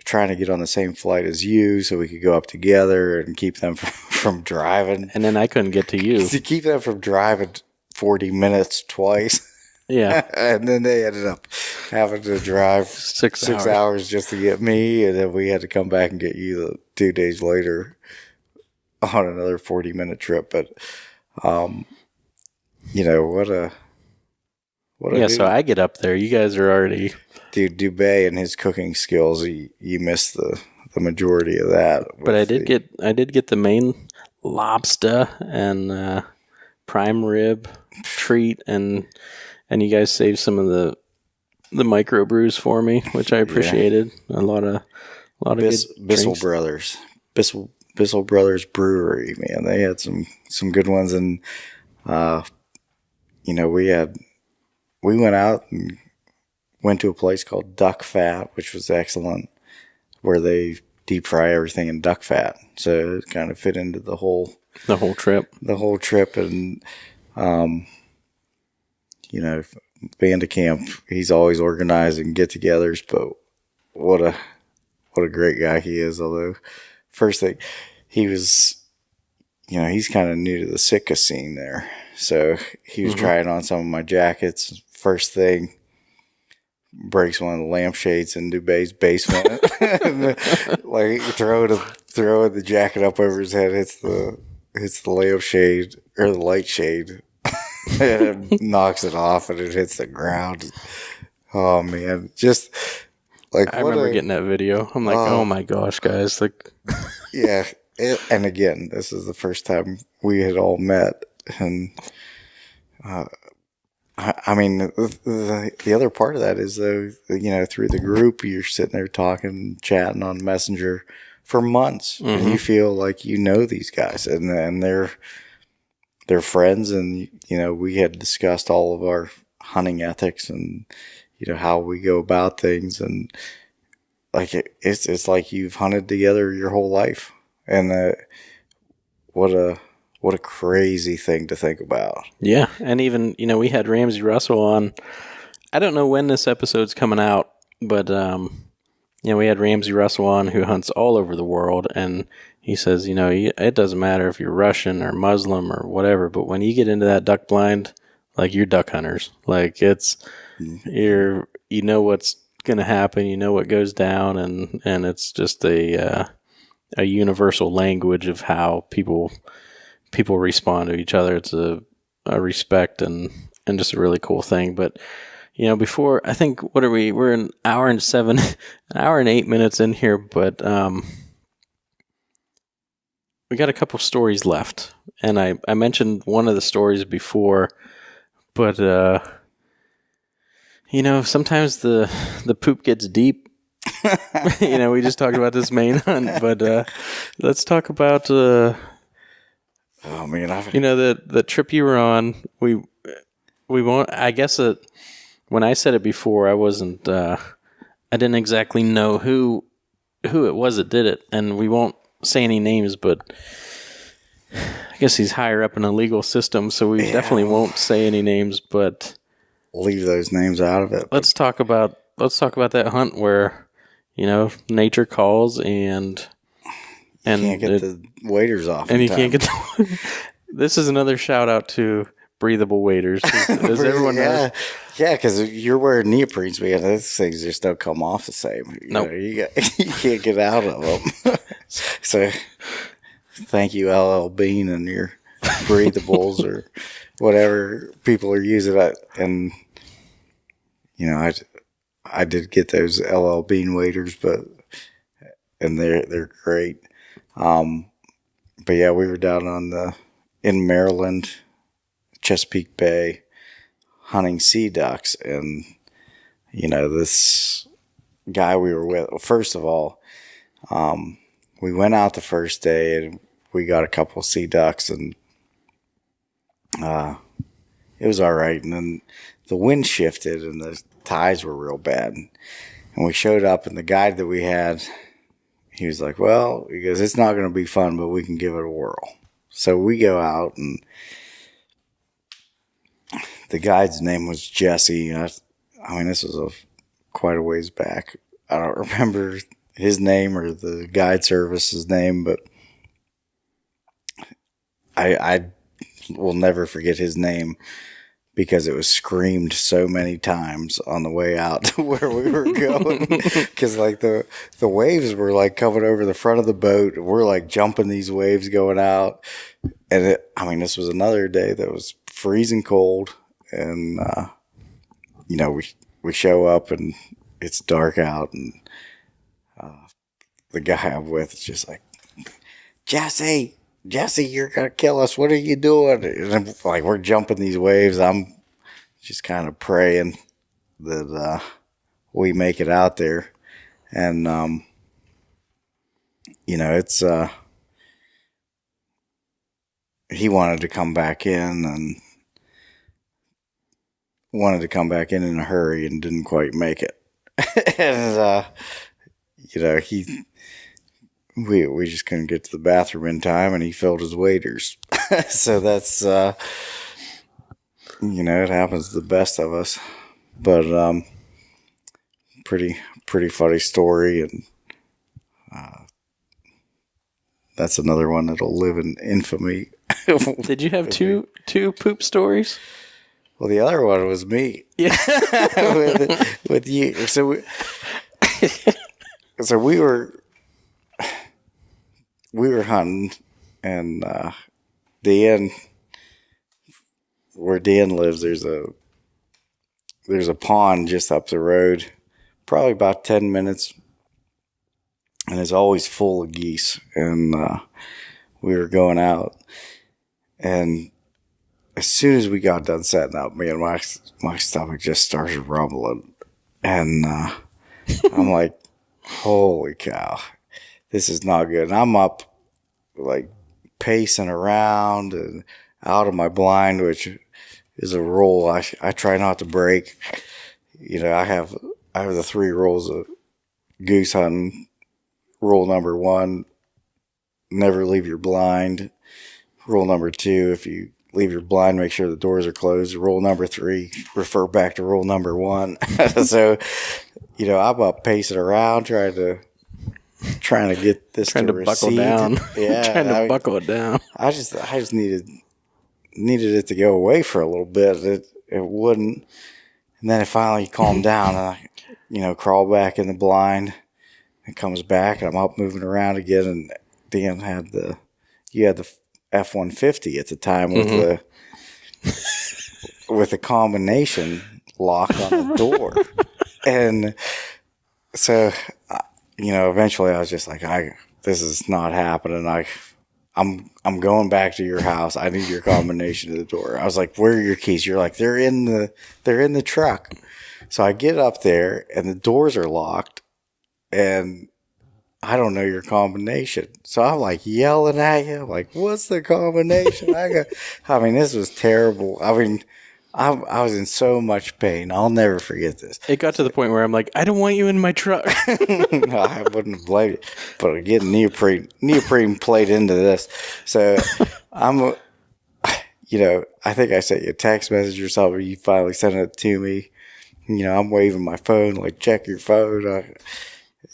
[SPEAKER 3] trying to get on the same flight as you so we could go up together and keep them from driving.
[SPEAKER 2] And then I couldn't get to you.
[SPEAKER 3] To keep them from driving 40 minutes twice.
[SPEAKER 2] Yeah.
[SPEAKER 3] And then they ended up having to drive 6 hours just to get me. And then we had to come back and get you 2 days later on another 40-minute trip. But,
[SPEAKER 2] so I get up there. You guys are already...
[SPEAKER 3] Dude, Dubé and his cooking skills, you missed the majority of that.
[SPEAKER 2] But I did get the main lobster and prime rib treat, and you guys saved some of the microbrews for me, which I appreciated. A lot of good
[SPEAKER 3] Bissell Brothers. Bissell Brothers Brewery, man. They had some good ones, and we went out and went to a place called Duck Fat, which was excellent, where they deep fry everything in duck fat. So it kind of fit into the whole trip. The whole trip. And, Vanderkamp, he's always organizing get-togethers, but what a great guy he is. Although, first thing, he was, he's kind of new to the Sitka scene there. So he was trying on some of my jackets. First thing, breaks one of the lampshades in Dubé's basement. Like throwing the jacket up over his head, hits the lampshade or the light shade, and it knocks it off, and it hits the ground. Oh man, just like
[SPEAKER 2] I remember getting that video. I'm like, oh my gosh, guys! Like,
[SPEAKER 3] yeah. And again, this is the first time we had all met, and I mean, the other part of that is, though, through the group, you're sitting there talking, chatting on Messenger for months, and you feel like these guys, and they're friends, and we had discussed all of our hunting ethics and how we go about things, and like it's like you've hunted together your whole life, and what a crazy thing to think about.
[SPEAKER 2] Yeah. And even, we had Ramsey Russell on. I don't know when this episode's coming out, but, we had Ramsey Russell on, who hunts all over the world. And he says, it doesn't matter if you're Russian or Muslim or whatever, but when you get into that duck blind, like, you're duck hunters. Like, it's, what's going to happen, what goes down. And it's just a universal language of how people respond to each other. It's a respect and just a really cool thing. But, before, I think, we're an hour and 8 minutes in here, but we got a couple stories left. And I mentioned one of the stories before, but, sometimes the poop gets deep. We just talked about this Maine hunt, but let's talk about...
[SPEAKER 3] Oh man,
[SPEAKER 2] the trip you were on, we won't. I guess when I said it before, I wasn't. I didn't exactly know who it was that did it, and we won't say any names. But I guess he's higher up in the legal system, so we definitely won't say any names, but
[SPEAKER 3] leave those names out of it.
[SPEAKER 2] Let's talk about that hunt where, nature calls and
[SPEAKER 3] you can't get the waders off.
[SPEAKER 2] And you can't get this is another shout out to breathable waders. Does everyone know?
[SPEAKER 3] Yeah, because you're wearing neoprenes, man. Those things just don't come off the same. You can't get out of them. So, thank you, LL Bean, and your breathables or whatever people are using. And I did get those LL Bean waders, and they're great. But yeah, we were down in Maryland, Chesapeake Bay, hunting sea ducks, and this guy we were with. First of all, we went out the first day and we got a couple of sea ducks, and it was all right. And then the wind shifted and the tides were real bad, and we showed up, and the guide that we had, he was like, "Well," he goes, "it's not going to be fun, but we can give it a whirl." So we go out, and the guide's name was Jesse. I mean, this was quite a ways back. I don't remember his name or the guide service's name, but I will never forget his name because it was screamed so many times on the way out to where we were going. Because the waves were coming over the front of the boat. We're jumping these waves going out. And this was another day that was freezing cold. And, we show up and it's dark out. And the guy I'm with is just like, Jesse, you're going to kill us. What are you doing? And we're jumping these waves. I'm just kind of praying that we make it out there. And, it's, he wanted to come back in in a hurry and didn't quite make it. And, we just couldn't get to the bathroom in time, and he filled his waders. So that's, it happens to the best of us. But pretty funny story, and that's another one that'll live in infamy.
[SPEAKER 2] Did you have two poop stories?
[SPEAKER 3] Well, the other one was me. Yeah, with you. So we were hunting, and Dan, where Dan lives, there's a pond just up the road, probably about 10 minutes, and it's always full of geese. And we were going out, and as soon as we got done setting up, man, my stomach just started rumbling, and I'm like, holy cow, this is not good. And I'm up pacing around and out of my blind, which is a rule I try not to break. I have the 3 rules of goose hunting. Rule number 1, never leave your blind. Rule number 2, if you leave your blind, make sure the doors are closed. Rule number 3, refer back to rule number 1. So, I'm up pacing around trying to get this to
[SPEAKER 2] buckle down.
[SPEAKER 3] Yeah,
[SPEAKER 2] buckle it down.
[SPEAKER 3] I just needed it to go away for a little bit. It wouldn't, and then it finally calmed down, and I, crawl back in the blind. It comes back, and I'm up moving around again. And Dan had the F-150 at the time with the combination lock on the door, and so eventually I was just like, this is not happening. I'm going back to your house. I need your combination to the door. I was like, where are your keys? You're like, they're in the truck. So I get up there, and the doors are locked, and I don't know your combination. So I'm yelling at you. I'm like, what's the combination? This was terrible. I was in so much pain. I'll never forget this.
[SPEAKER 2] It got to the point where I'm like, I don't want you in my truck.
[SPEAKER 3] No, I wouldn't have blamed it. But getting neoprene played into this. So I'm, I think I sent you a text message or something. You finally sent it to me. I'm waving my phone, like, check your phone.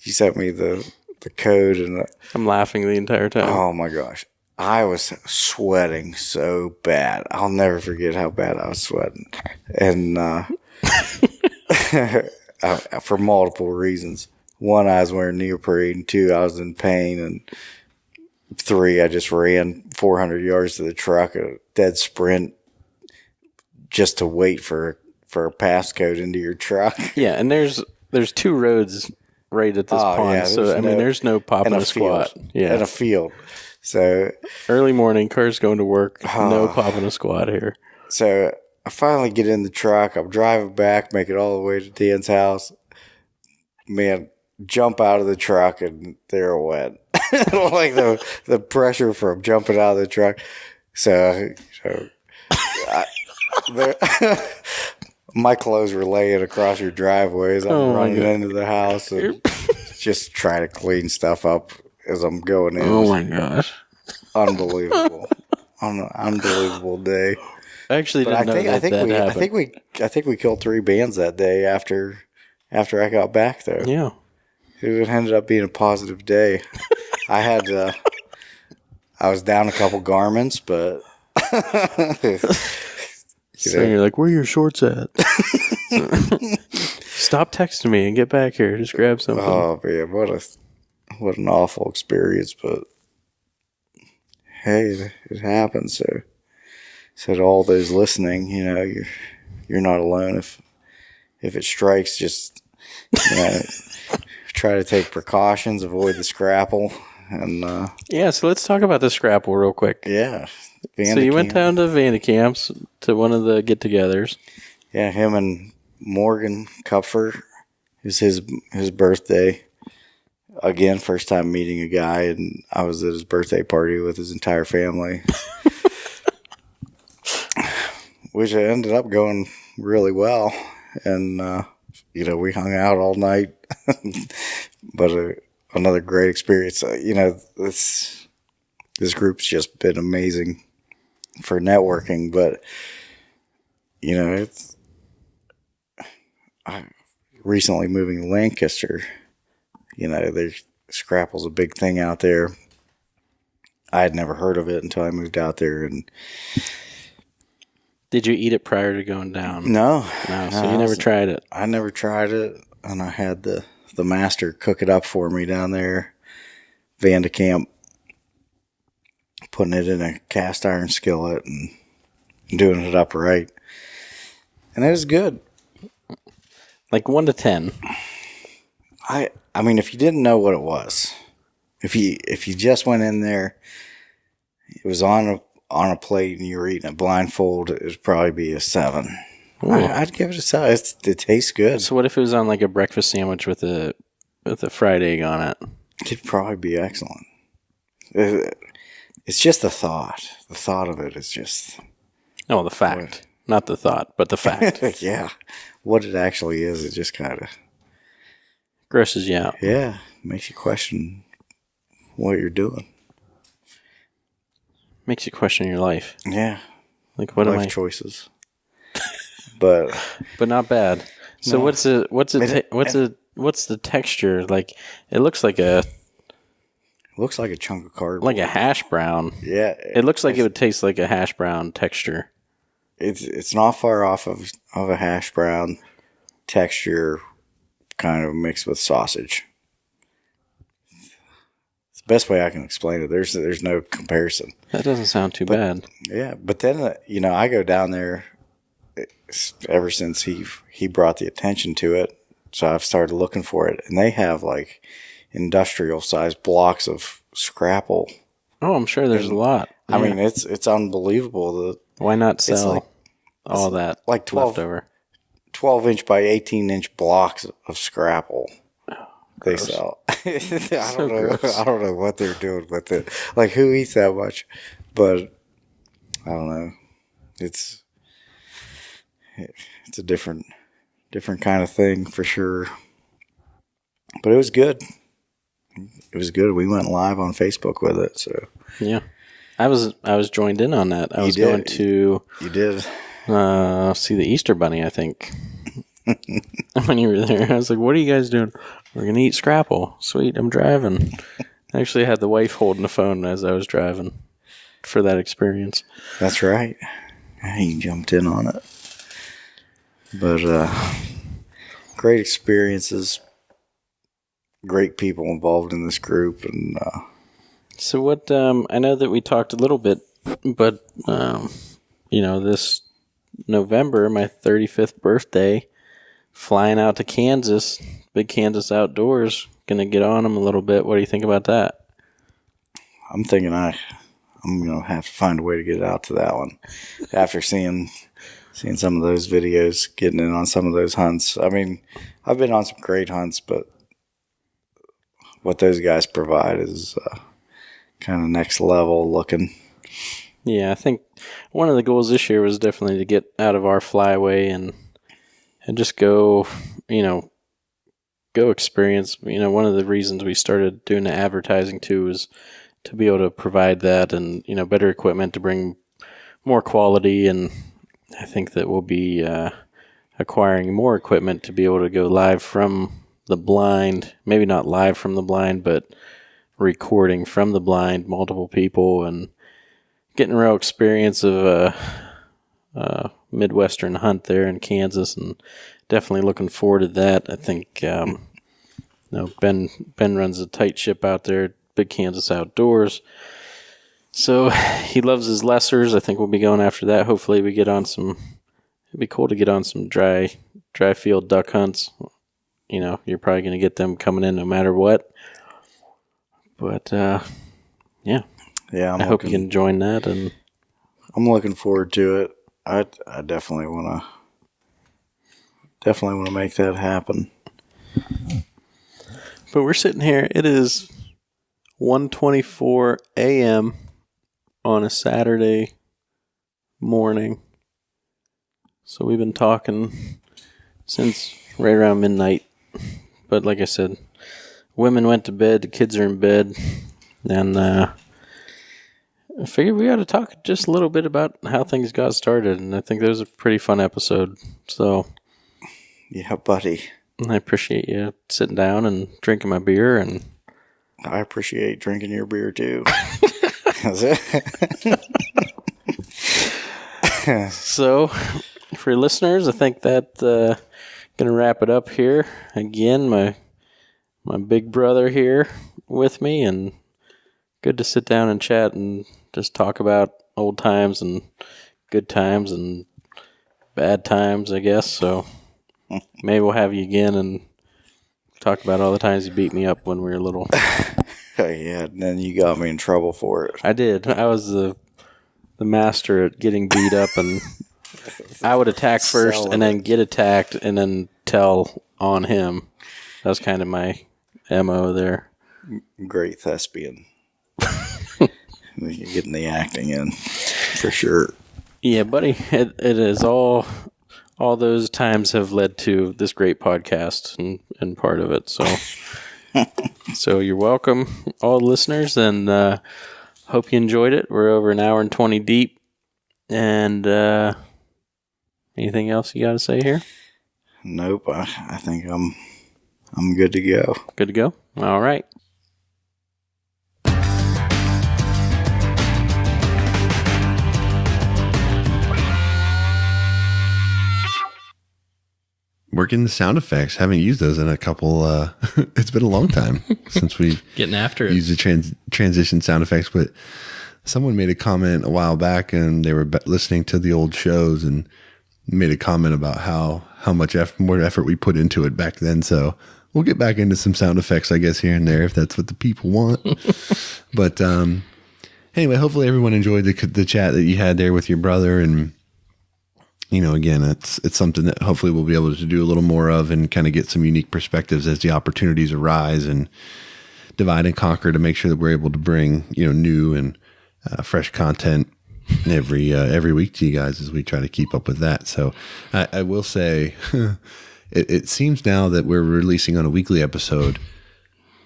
[SPEAKER 3] You sent me the code. And
[SPEAKER 2] I'm laughing the entire time.
[SPEAKER 3] oh, my gosh. I was sweating so bad. I'll never forget how bad I was sweating. And for multiple reasons. One, I was wearing neoprene. Two, I was in pain. And three, I just ran 400 yards to the truck, a dead sprint, just to wait for a passcode into your truck.
[SPEAKER 2] Yeah, and there's 2 roads right at this pond.
[SPEAKER 3] Yeah,
[SPEAKER 2] so, there's no pop in a squat. Yeah.
[SPEAKER 3] In a field. So
[SPEAKER 2] early morning, car's going to work. No pop in a squat here.
[SPEAKER 3] So I finally get in the truck. I'm driving back, make it all the way to Dan's house. Man, jump out of the truck and they're wet. Like the pressure from jumping out of the truck. So my clothes were laying across your driveway as I'm running into the house and just trying to clean stuff up as I'm going in.
[SPEAKER 2] Oh my gosh.
[SPEAKER 3] Unbelievable. Unbelievable day.
[SPEAKER 2] I actually didn't know that happened.
[SPEAKER 3] I think we killed 3 bands that day after I got back there.
[SPEAKER 2] Yeah.
[SPEAKER 3] It ended up being a positive day. I was down a couple garments, but
[SPEAKER 2] you're like, where are your shorts at? Stop texting me and get back here. Just grab something.
[SPEAKER 3] Oh man, what an awful experience, but hey, it happens. So to all those listening, you're not alone. If it strikes, just try to take precautions, avoid the scrapple, and
[SPEAKER 2] so let's talk about the scrapple real quick.
[SPEAKER 3] Yeah.
[SPEAKER 2] So you went down to Vandecamp's to one of the get-togethers.
[SPEAKER 3] Yeah, him and Morgan Kupfer. It was his birthday. Again, first time meeting a guy, and I was at his birthday party with his entire family. Which ended up going really well. And, we hung out all night. But another great experience. This group's just been amazing for networking, but I'm recently moving to Lancaster. There's scrapple's a big thing out there. I had never heard of it until I moved out there. And
[SPEAKER 2] did you eat it prior to going down?
[SPEAKER 3] No.
[SPEAKER 2] So you never tried it.
[SPEAKER 3] I never tried it, and I had the master cook it up for me down there, Vandecamp, putting it in a cast iron skillet and doing it up right. And it was good.
[SPEAKER 2] Like 1 to 10.
[SPEAKER 3] I mean, if you didn't know what it was, if you just went in there, it was on a plate and you were eating it blindfold, it would probably be a 7. I'd give it a 7. It tastes good.
[SPEAKER 2] So what if it was on like a breakfast sandwich with a fried egg on it?
[SPEAKER 3] It'd probably be excellent. It's just the thought. The thought of it is just...
[SPEAKER 2] Oh, the fact. Not the thought, but the fact.
[SPEAKER 3] Yeah. What it actually is, it just kind of...
[SPEAKER 2] grosses you out.
[SPEAKER 3] Yeah. Makes you question what you're doing.
[SPEAKER 2] Makes you question your life.
[SPEAKER 3] Yeah.
[SPEAKER 2] Like, what
[SPEAKER 3] life
[SPEAKER 2] am I...
[SPEAKER 3] choices. But
[SPEAKER 2] not bad. So
[SPEAKER 3] no.
[SPEAKER 2] what's the texture? Like, it looks like a
[SPEAKER 3] chunk of cardboard.
[SPEAKER 2] Like a hash brown.
[SPEAKER 3] Yeah.
[SPEAKER 2] It looks like it would taste like a hash brown texture.
[SPEAKER 3] It's not far off of a hash brown texture, kind of mixed with sausage. It's the best way I can explain it. There's no comparison.
[SPEAKER 2] That doesn't sound too bad.
[SPEAKER 3] Yeah, but then I go down there ever since he brought the attention to it. So I've started looking for it, and they have like industrial sized blocks of scrapple.
[SPEAKER 2] Oh, I'm sure there's a lot.
[SPEAKER 3] I mean, it's unbelievable.
[SPEAKER 2] Why not sell
[SPEAKER 3] like,
[SPEAKER 2] all that
[SPEAKER 3] like 12,
[SPEAKER 2] leftover?
[SPEAKER 3] 12-inch by 18-inch blocks of scrapple. They sell. I don't know what they're doing with it. Like, who eats that much? But I don't know. it's a different kind of thing for sure. But it was good. It was good. We went live on Facebook with it. So
[SPEAKER 2] yeah, I was joined in on that. I was going to.
[SPEAKER 3] You did.
[SPEAKER 2] See the Easter Bunny, I think. When you were there, I was like, "What are you guys doing?" We're gonna eat Scrapple. Sweet, I'm driving. I actually had the wife holding the phone as I was driving for that experience.
[SPEAKER 3] That's right. He jumped in on it. But great experiences. Great people involved in this group, and
[SPEAKER 2] so what? I know that we talked a little bit, but this November, my 35th birthday, flying out to Kansas, big Kansas Outdoors. Gonna get on them a little bit. What do you think about that?
[SPEAKER 3] I'm thinking I'm gonna have to find a way to get out to that one after seeing some of those videos, getting in on some of those hunts. I mean, I've been on some great hunts, but what those guys provide is kind of next level looking.
[SPEAKER 2] Yeah, I think one of the goals this year was definitely to get out of our flyway and just go experience. One of the reasons we started doing the advertising too is to be able to provide that and, better equipment to bring more quality. And I think that we'll be acquiring more equipment to be able to go live from the blind, maybe not live from the blind, but recording from the blind, multiple people, and getting a real experience of a Midwestern hunt there in Kansas, and definitely looking forward to that. I think Ben runs a tight ship out there at Big Kansas Outdoors, so he loves his lessers. I think we'll be going after that. Hopefully we get on some. It'd be cool to get on some dry field duck hunts. You're probably going to get them coming in no matter what. But yeah, I hope you can join that, and
[SPEAKER 3] I'm looking forward to it. I definitely want to make that happen.
[SPEAKER 2] But we're sitting here. It is 1:24 a.m. on a Saturday morning. So we've been talking since right around midnight. But like I said, women went to bed, the kids are in bed, and I figured we ought to talk just a little bit about how things got started, and I think that was a pretty fun episode. So,
[SPEAKER 3] yeah, buddy.
[SPEAKER 2] I appreciate you sitting down and drinking my beer, and
[SPEAKER 3] I appreciate drinking your beer too.
[SPEAKER 2] So, for listeners, I think that gonna wrap it up here. Again, my big brother here with me, and good to sit down and chat and just talk about old times and good times and bad times, I guess. So maybe we'll have you again and talk about all the times you beat me up when we were little.
[SPEAKER 3] Yeah, and then you got me in trouble for it.
[SPEAKER 2] I did. I was the master at getting beat up, and I would attack first and then get attacked and then tell on him. That was kind of my MO there.
[SPEAKER 3] Great thespian. You're getting the acting in for sure.
[SPEAKER 2] Yeah, buddy. It is all those times have led to this great podcast and part of it. So, so you're welcome, all listeners, and hope you enjoyed it. We're over an hour and 20 deep. And anything else you got to say here?
[SPEAKER 3] Nope. I think I'm good to go.
[SPEAKER 2] Good to go? All right.
[SPEAKER 1] Working the sound effects. Haven't used those in a couple. It's been a long time since we
[SPEAKER 2] getting after it.
[SPEAKER 1] Used the transition sound effects. But someone made a comment a while back, and they were listening to the old shows and made a comment about how much more effort we put into it back then. So we'll get back into some sound effects, I guess, here and there if that's what the people want. But anyway, hopefully everyone enjoyed the chat that you had there with your brother, and again, it's something that hopefully we'll be able to do a little more of and kind of get some unique perspectives as the opportunities arise, and divide and conquer to make sure that we're able to bring, new and fresh content every week to you guys as we try to keep up with that. So I will say it seems now that we're releasing on a weekly episode,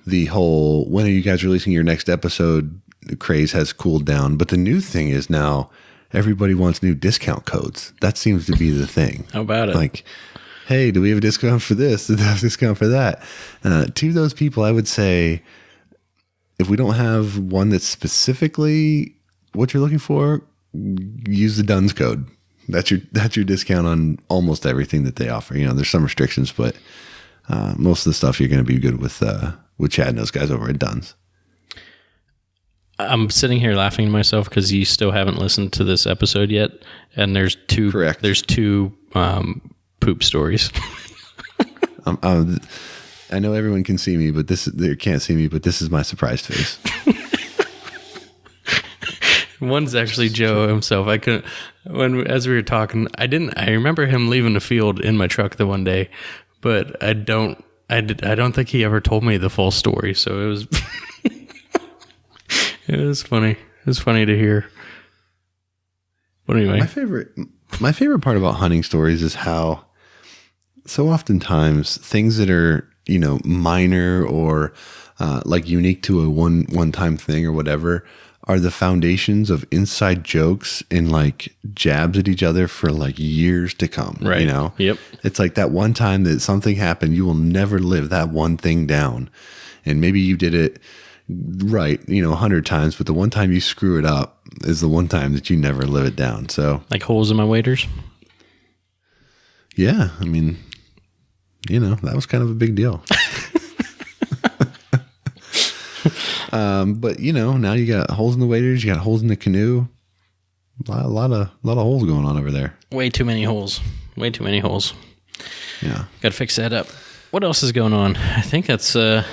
[SPEAKER 1] the whole when are you guys releasing your next episode craze has cooled down. But the new thing is now everybody wants new discount codes. That seems to be the thing.
[SPEAKER 2] How about it?
[SPEAKER 1] Like, hey, do we have a discount for this? Do we have a discount for that? To those people, I would say, if we don't have one that's specifically what you're looking for, use the Duns code. That's your discount on almost everything that they offer. You know, there's some restrictions, but most of the stuff you're going to be good with Chad and those guys over at Duns.
[SPEAKER 2] I'm sitting here laughing to myself because you still haven't listened to this episode yet, and there's two.
[SPEAKER 1] Correct.
[SPEAKER 2] There's two poop stories.
[SPEAKER 1] I know everyone can see me, but they can't see me. But this is my surprised face.
[SPEAKER 2] One's actually Joe himself. I couldn't as we were talking. I remember him leaving the field in my truck the one day, but I don't think he ever told me the full story. So it was it was funny. It was funny to hear. But anyway,
[SPEAKER 1] my favorite part about hunting stories is how so oftentimes things that are, you know, minor or like unique to a one-time thing or whatever are the foundations of inside jokes and like jabs at each other for like years to come.
[SPEAKER 2] Right.
[SPEAKER 1] You know?
[SPEAKER 2] Yep.
[SPEAKER 1] It's like that one time that something happened, you will never live that one thing down. And maybe you did it right, you know, 100 times, but the one time you screw it up is the one time that you never live it down. So
[SPEAKER 2] like holes in my waders.
[SPEAKER 1] Yeah. I mean, you know, that was kind of a big deal. But you know, now you got holes in the waders, you got holes in the canoe. A lot of holes going on over there.
[SPEAKER 2] Way too many holes. Way too many holes.
[SPEAKER 1] Yeah.
[SPEAKER 2] Got to fix that up. What else is going on? I think that's about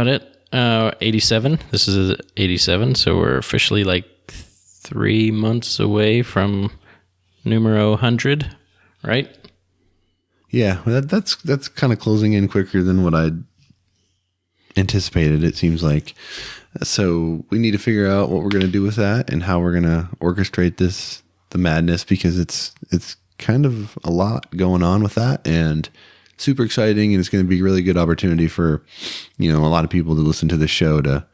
[SPEAKER 2] it. 87. This is 87, so we're officially like 3 months away from numero 100, right?
[SPEAKER 1] Yeah, that's kind of closing in quicker than what I'd anticipated, it seems like. So we need to figure out what we're going to do with that and how we're going to orchestrate the madness, because it's kind of a lot going on with that, and super exciting, and it's going to be a really good opportunity for, you know, a lot of people to listen to this show to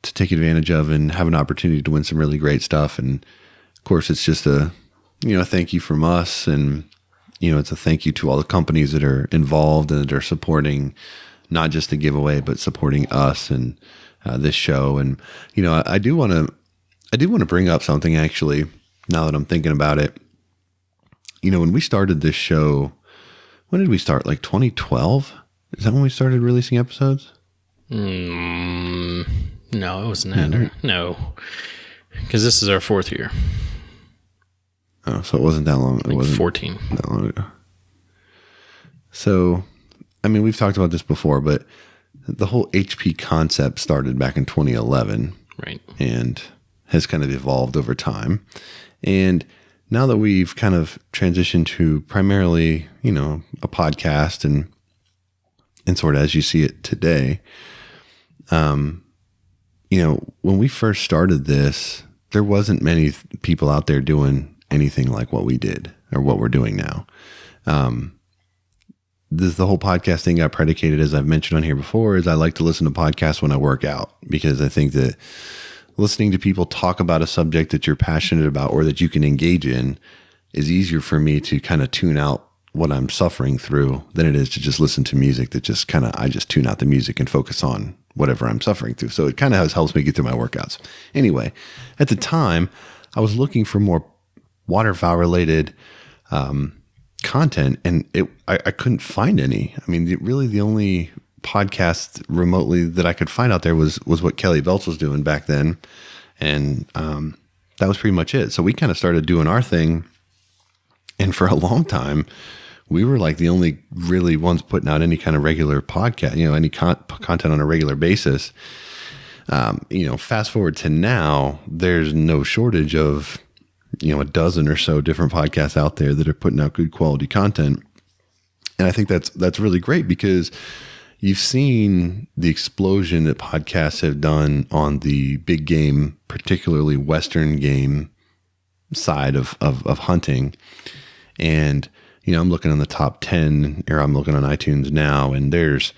[SPEAKER 1] take advantage of and have an opportunity to win some really great stuff. And of course, it's just a thank you from us, and you know, it's a thank you to all the companies that are involved and that are supporting not just the giveaway, but supporting us and this show. And you know, I do want to bring up something, actually, now that I'm thinking about it. You know, when we started this show, when did we start? Like 2012? Is that when we started releasing episodes?
[SPEAKER 2] No, it wasn't that. No, because this is our 4th year.
[SPEAKER 1] Oh, so it wasn't that long.
[SPEAKER 2] Like
[SPEAKER 1] it wasn't
[SPEAKER 2] 14.
[SPEAKER 1] that long ago. So, I mean, we've talked about this before, but the whole HP concept started back in 2011.
[SPEAKER 2] Right.
[SPEAKER 1] And has kind of evolved over time. And now that we've kind of transitioned to primarily, you know, a podcast and sort of as you see it today, you know, when we first started this, there wasn't many people out there doing anything like what we did or what we're doing now. The whole podcast thing got predicated, as I've mentioned on here before, is I like to listen to podcasts when I work out, because I think that listening to people talk about a subject that you're passionate about or that you can engage in is easier for me to kind of tune out what I'm suffering through than it is to just listen to music that just kind of, I just tune out the music and focus on whatever I'm suffering through. So it kind of helps me get through my workouts. Anyway, at the time, I was looking for more waterfowl related content, and I couldn't find any. I mean, really the only podcast remotely that I could find out there was what Kelly Belts was doing back then. And that was pretty much it. So we kind of started doing our thing. And for a long time, we were like the only really ones putting out any kind of regular podcast, you know, any content on a regular basis. You know, fast forward to now, there's no shortage of, you know, a dozen or so different podcasts out there that are putting out good quality content. And I think that's really great, because you've seen the explosion that podcasts have done on the big game, particularly Western game side of hunting. And, I'm looking on the top 10, or I'm looking on iTunes now, and there's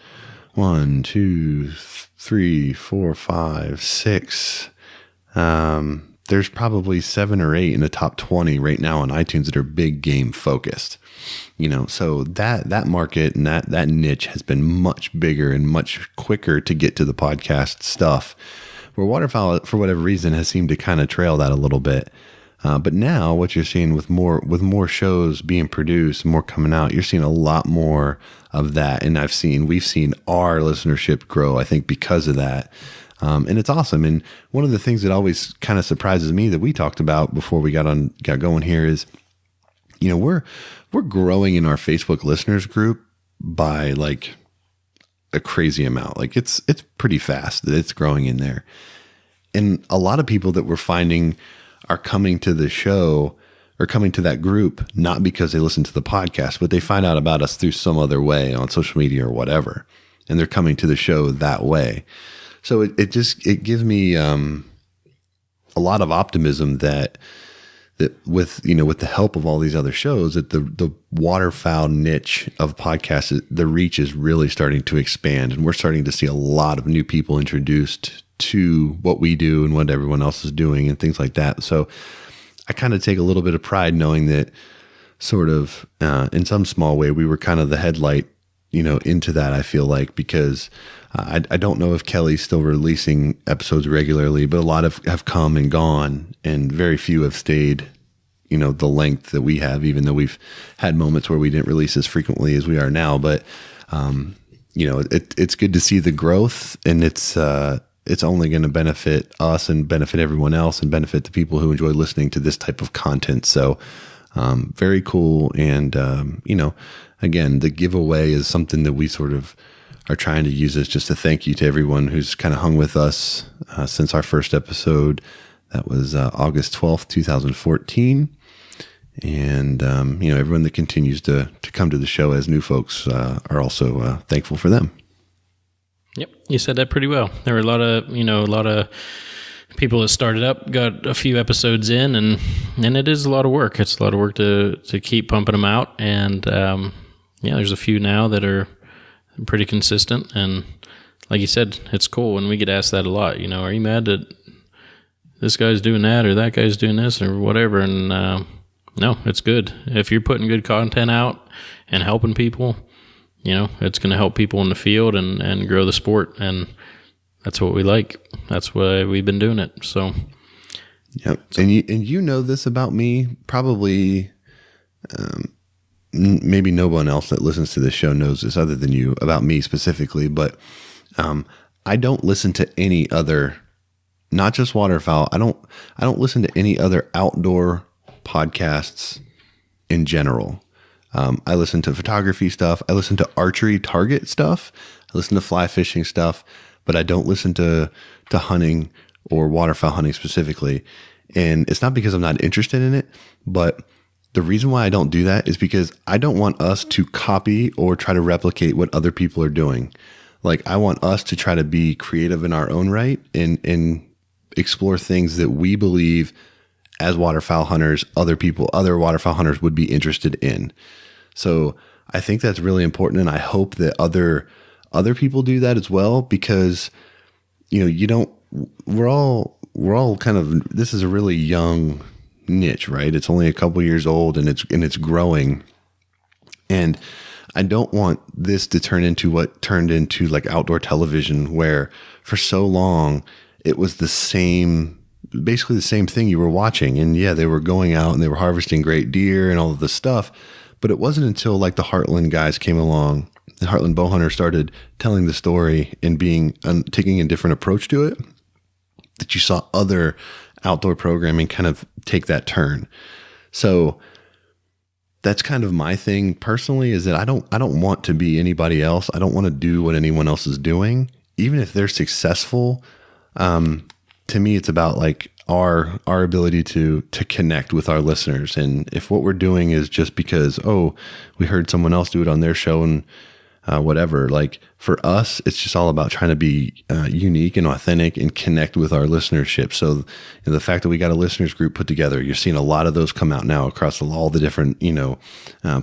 [SPEAKER 1] 1, 2, 3, 4, 5, 6. There's probably 7 or 8 in the top 20 right now on iTunes that are big game focused. So that market and that niche has been much bigger and much quicker to get to the podcast stuff, where waterfowl, for whatever reason, has seemed to kind of trail that a little bit. But now what you're seeing with more shows being produced, more coming out, you're seeing a lot more of that. And we've seen our listenership grow, I think, because of that. And it's awesome. And one of the things that always kind of surprises me that we talked about before we got going here is, we're growing in our Facebook listeners group by like a crazy amount. Like it's pretty fast that it's growing in there. And a lot of people that we're finding are coming to the show or coming to that group, not because they listen to the podcast, but they find out about us through some other way on social media or whatever. And they're coming to the show that way. So it gives me a lot of optimism that with the help of all these other shows, that the waterfowl niche of podcasts, the reach is really starting to expand, and we're starting to see a lot of new people introduced to what we do and what everyone else is doing and things like that. So I kind of take a little bit of pride knowing that sort of in some small way we were kind of the headlight, into that, I feel like, because I don't know if Kelly's still releasing episodes regularly, but a lot have come and gone, and very few have stayed, the length that we have, even though we've had moments where we didn't release as frequently as we are now. But, it's good to see the growth, and it's only going to benefit us and benefit everyone else and benefit the people who enjoy listening to this type of content. So, very cool. And, again, the giveaway is something that we sort of are trying to use as just a thank you to everyone who's kind of hung with us since our first episode. That was August 12th, 2014. And, everyone that continues to come to the show as new folks are also thankful for them.
[SPEAKER 2] Yep, you said that pretty well. There were a lot of people that started up, got a few episodes in, and it is a lot of work. It's a lot of work to keep pumping them out. And there's a few now that are pretty consistent. And like you said, it's cool when we get asked that a lot. Are you mad that this guy's doing that or that guy's doing this or whatever? And no, it's good. If you're putting good content out and helping people, it's going to help people in the field and grow the sport. And that's what we like. That's why we've been doing it. So,
[SPEAKER 1] yep. And you know this about me, probably, maybe no one else that listens to this show knows this other than you about me specifically, but, I don't listen to any other, not just waterfowl. I don't listen to any other outdoor podcasts in general. I listen to photography stuff. I listen to archery target stuff. I listen to fly fishing stuff, but I don't listen to hunting or waterfowl hunting specifically. And it's not because I'm not interested in it, but the reason why I don't do that is because I don't want us to copy or try to replicate what other people are doing. Like, I want us to try to be creative in our own right and explore things that we believe as waterfowl hunters, other waterfowl hunters would be interested in. So I think that's really important. And I hope that other people do that as well, because, we're all kind of, this is a really young niche, right? It's only a couple years old and it's growing. And I don't want this to turn into what turned into like outdoor television, where for so long it was basically the same thing you were watching. And yeah, they were going out and they were harvesting great deer and all of this stuff. But it wasn't until like the Heartland guys came along, the Heartland bow hunter started telling the story and taking a different approach to it, that you saw other outdoor programming kind of take that turn. So that's kind of my thing personally, is that I don't want to be anybody else. I don't want to do what anyone else is doing, even if they're successful. To me, it's about like our ability to connect with our listeners. And if what we're doing is just because, we heard someone else do it on their show and whatever. Like for us, it's just all about trying to be unique and authentic and connect with our listenership. So the fact that we got a listeners group put together, you're seeing a lot of those come out now across all the different,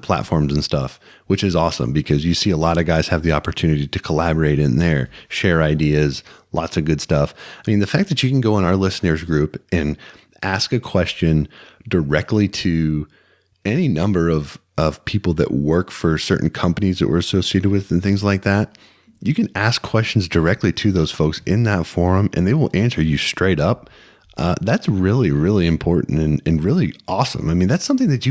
[SPEAKER 1] platforms and stuff, which is awesome because you see a lot of guys have the opportunity to collaborate in there, share ideas, lots of good stuff. I mean, the fact that you can go in our listeners group and ask a question directly to any number of people that work for certain companies that we're associated with and things like that, you can ask questions directly to those folks in that forum and they will answer you straight up. That's really, really important and really awesome. I mean, that's something that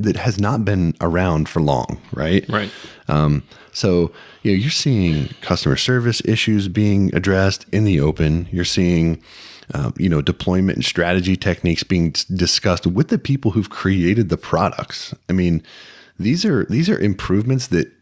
[SPEAKER 1] that has not been around for long, right?
[SPEAKER 2] Right.
[SPEAKER 1] So, you're seeing customer service issues being addressed in the open. You're seeing, deployment and strategy techniques being discussed with the people who've created the products. I mean, these are improvements that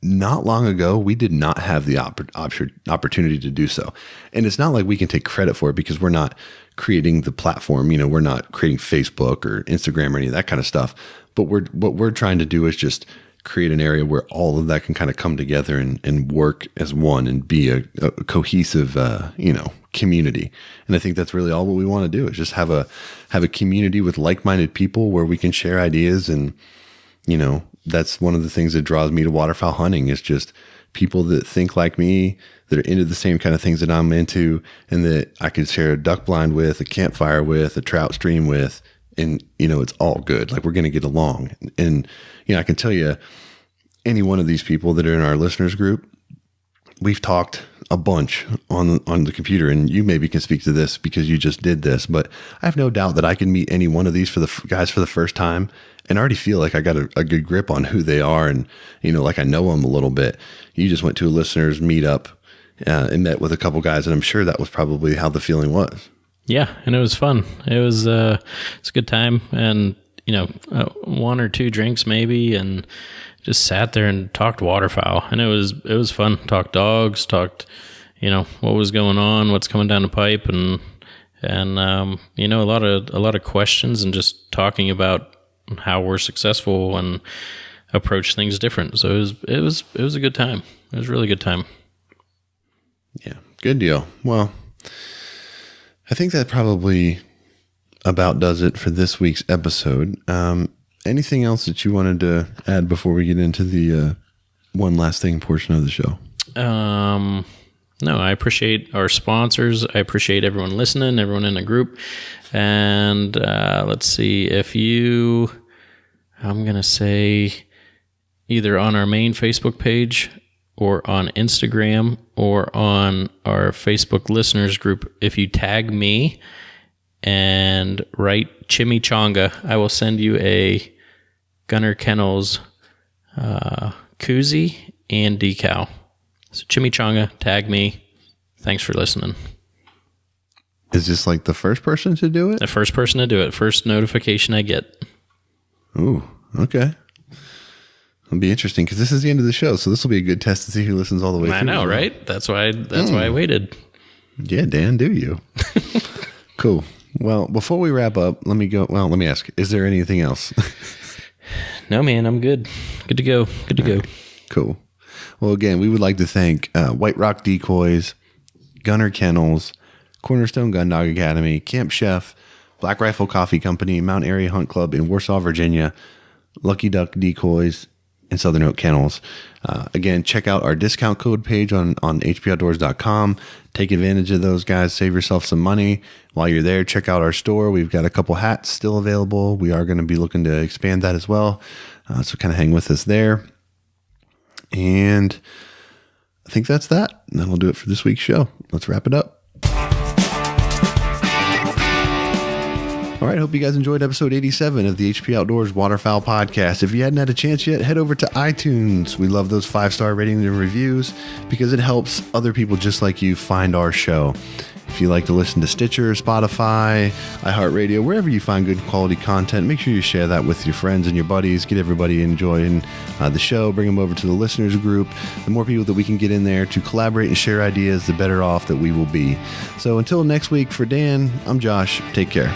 [SPEAKER 1] not long ago we did not have the opportunity to do so. And it's not like we can take credit for it because we're not creating the platform. We're not creating Facebook or Instagram or any of that kind of stuff. But what we're trying to do is just create an area where all of that can kind of come together and work as one and be a cohesive, community. And I think that's really all what we want to do is just have a community with like-minded people where we can share ideas. And, that's one of the things that draws me to waterfowl hunting is just people that think like me, that are into the same kind of things that I'm into, and that I could share a duck blind with, a campfire with, a trout stream with, and, it's all good. Like we're going to get along. And, I can tell you any one of these people that are in our listeners group, we've talked a bunch on the computer, and you maybe can speak to this because you just did this, but I have no doubt that I can meet any one of these guys for the first time and already feel like I got a good grip on who they are. And, like I know them a little bit. You just went to a listeners meetup and met with a couple guys, and I'm sure that was probably how the feeling was.
[SPEAKER 2] Yeah. And it was fun. It was it's a good time, and, one or two drinks maybe, and just sat there and talked waterfowl, and it was fun. Talked dogs, talked, what was going on, what's coming down the pipe, and a lot of questions, and just talking about how we're successful and approach things different. So it was a good time. It was a really good time.
[SPEAKER 1] Yeah, good deal. Well, I think that probably about does it for this week's episode. Anything else that you wanted to add before we get into the one last thing portion of the show? No, I appreciate our sponsors. I appreciate everyone listening, everyone in the group. And let's see, I'm going to say either on our main Facebook page or on Instagram or on our Facebook listeners group, if you tag me and write chimichanga, I will send you a Gunner Kennels koozie and decal. So chimichanga, tag me. Thanks for listening. Is this like the first person to do it?
[SPEAKER 2] The first person to do it. First notification I get.
[SPEAKER 1] Ooh, okay. It'll be interesting because this is the end of the show, so this will be a good test to see who listens all the way through.
[SPEAKER 2] I know, right? That's why I waited.
[SPEAKER 1] Yeah, Dan, do you? Cool. Well, before we wrap up, let me ask, is there anything else?
[SPEAKER 2] No, man, I'm good. Good to go. Good to go.
[SPEAKER 1] Right. Cool. Well, again, we would like to thank White Rock Decoys, Gunner Kennels, Cornerstone Gun Dog Academy, Camp Chef, Black Rifle Coffee Company, Mount Airy Hunt Club in Warsaw, Virginia, Lucky Duck Decoys, and Southern Oak Kennels. Again, check out our discount code page on hpoutdoors.com. Take advantage of those guys. Save yourself some money. While you're there, check out our store. We've got a couple hats still available. We are going to be looking to expand that as well. So kind of hang with us there. And I think that's that. And that'll do it for this week's show. Let's wrap it up. All right, hope you guys enjoyed episode 87 of the HP Outdoors Waterfowl Podcast. If you hadn't had a chance yet, head over to iTunes. We love those 5-star ratings and reviews because it helps other people just like you find our show. If you like to listen to Stitcher, Spotify, iHeartRadio, wherever you find good quality content, make sure you share that with your friends and your buddies. Get everybody enjoying the show. Bring them over to the listeners group. The more people that we can get in there to collaborate and share ideas, the better off that we will be. So until next week, for Dan, I'm Josh. Take care.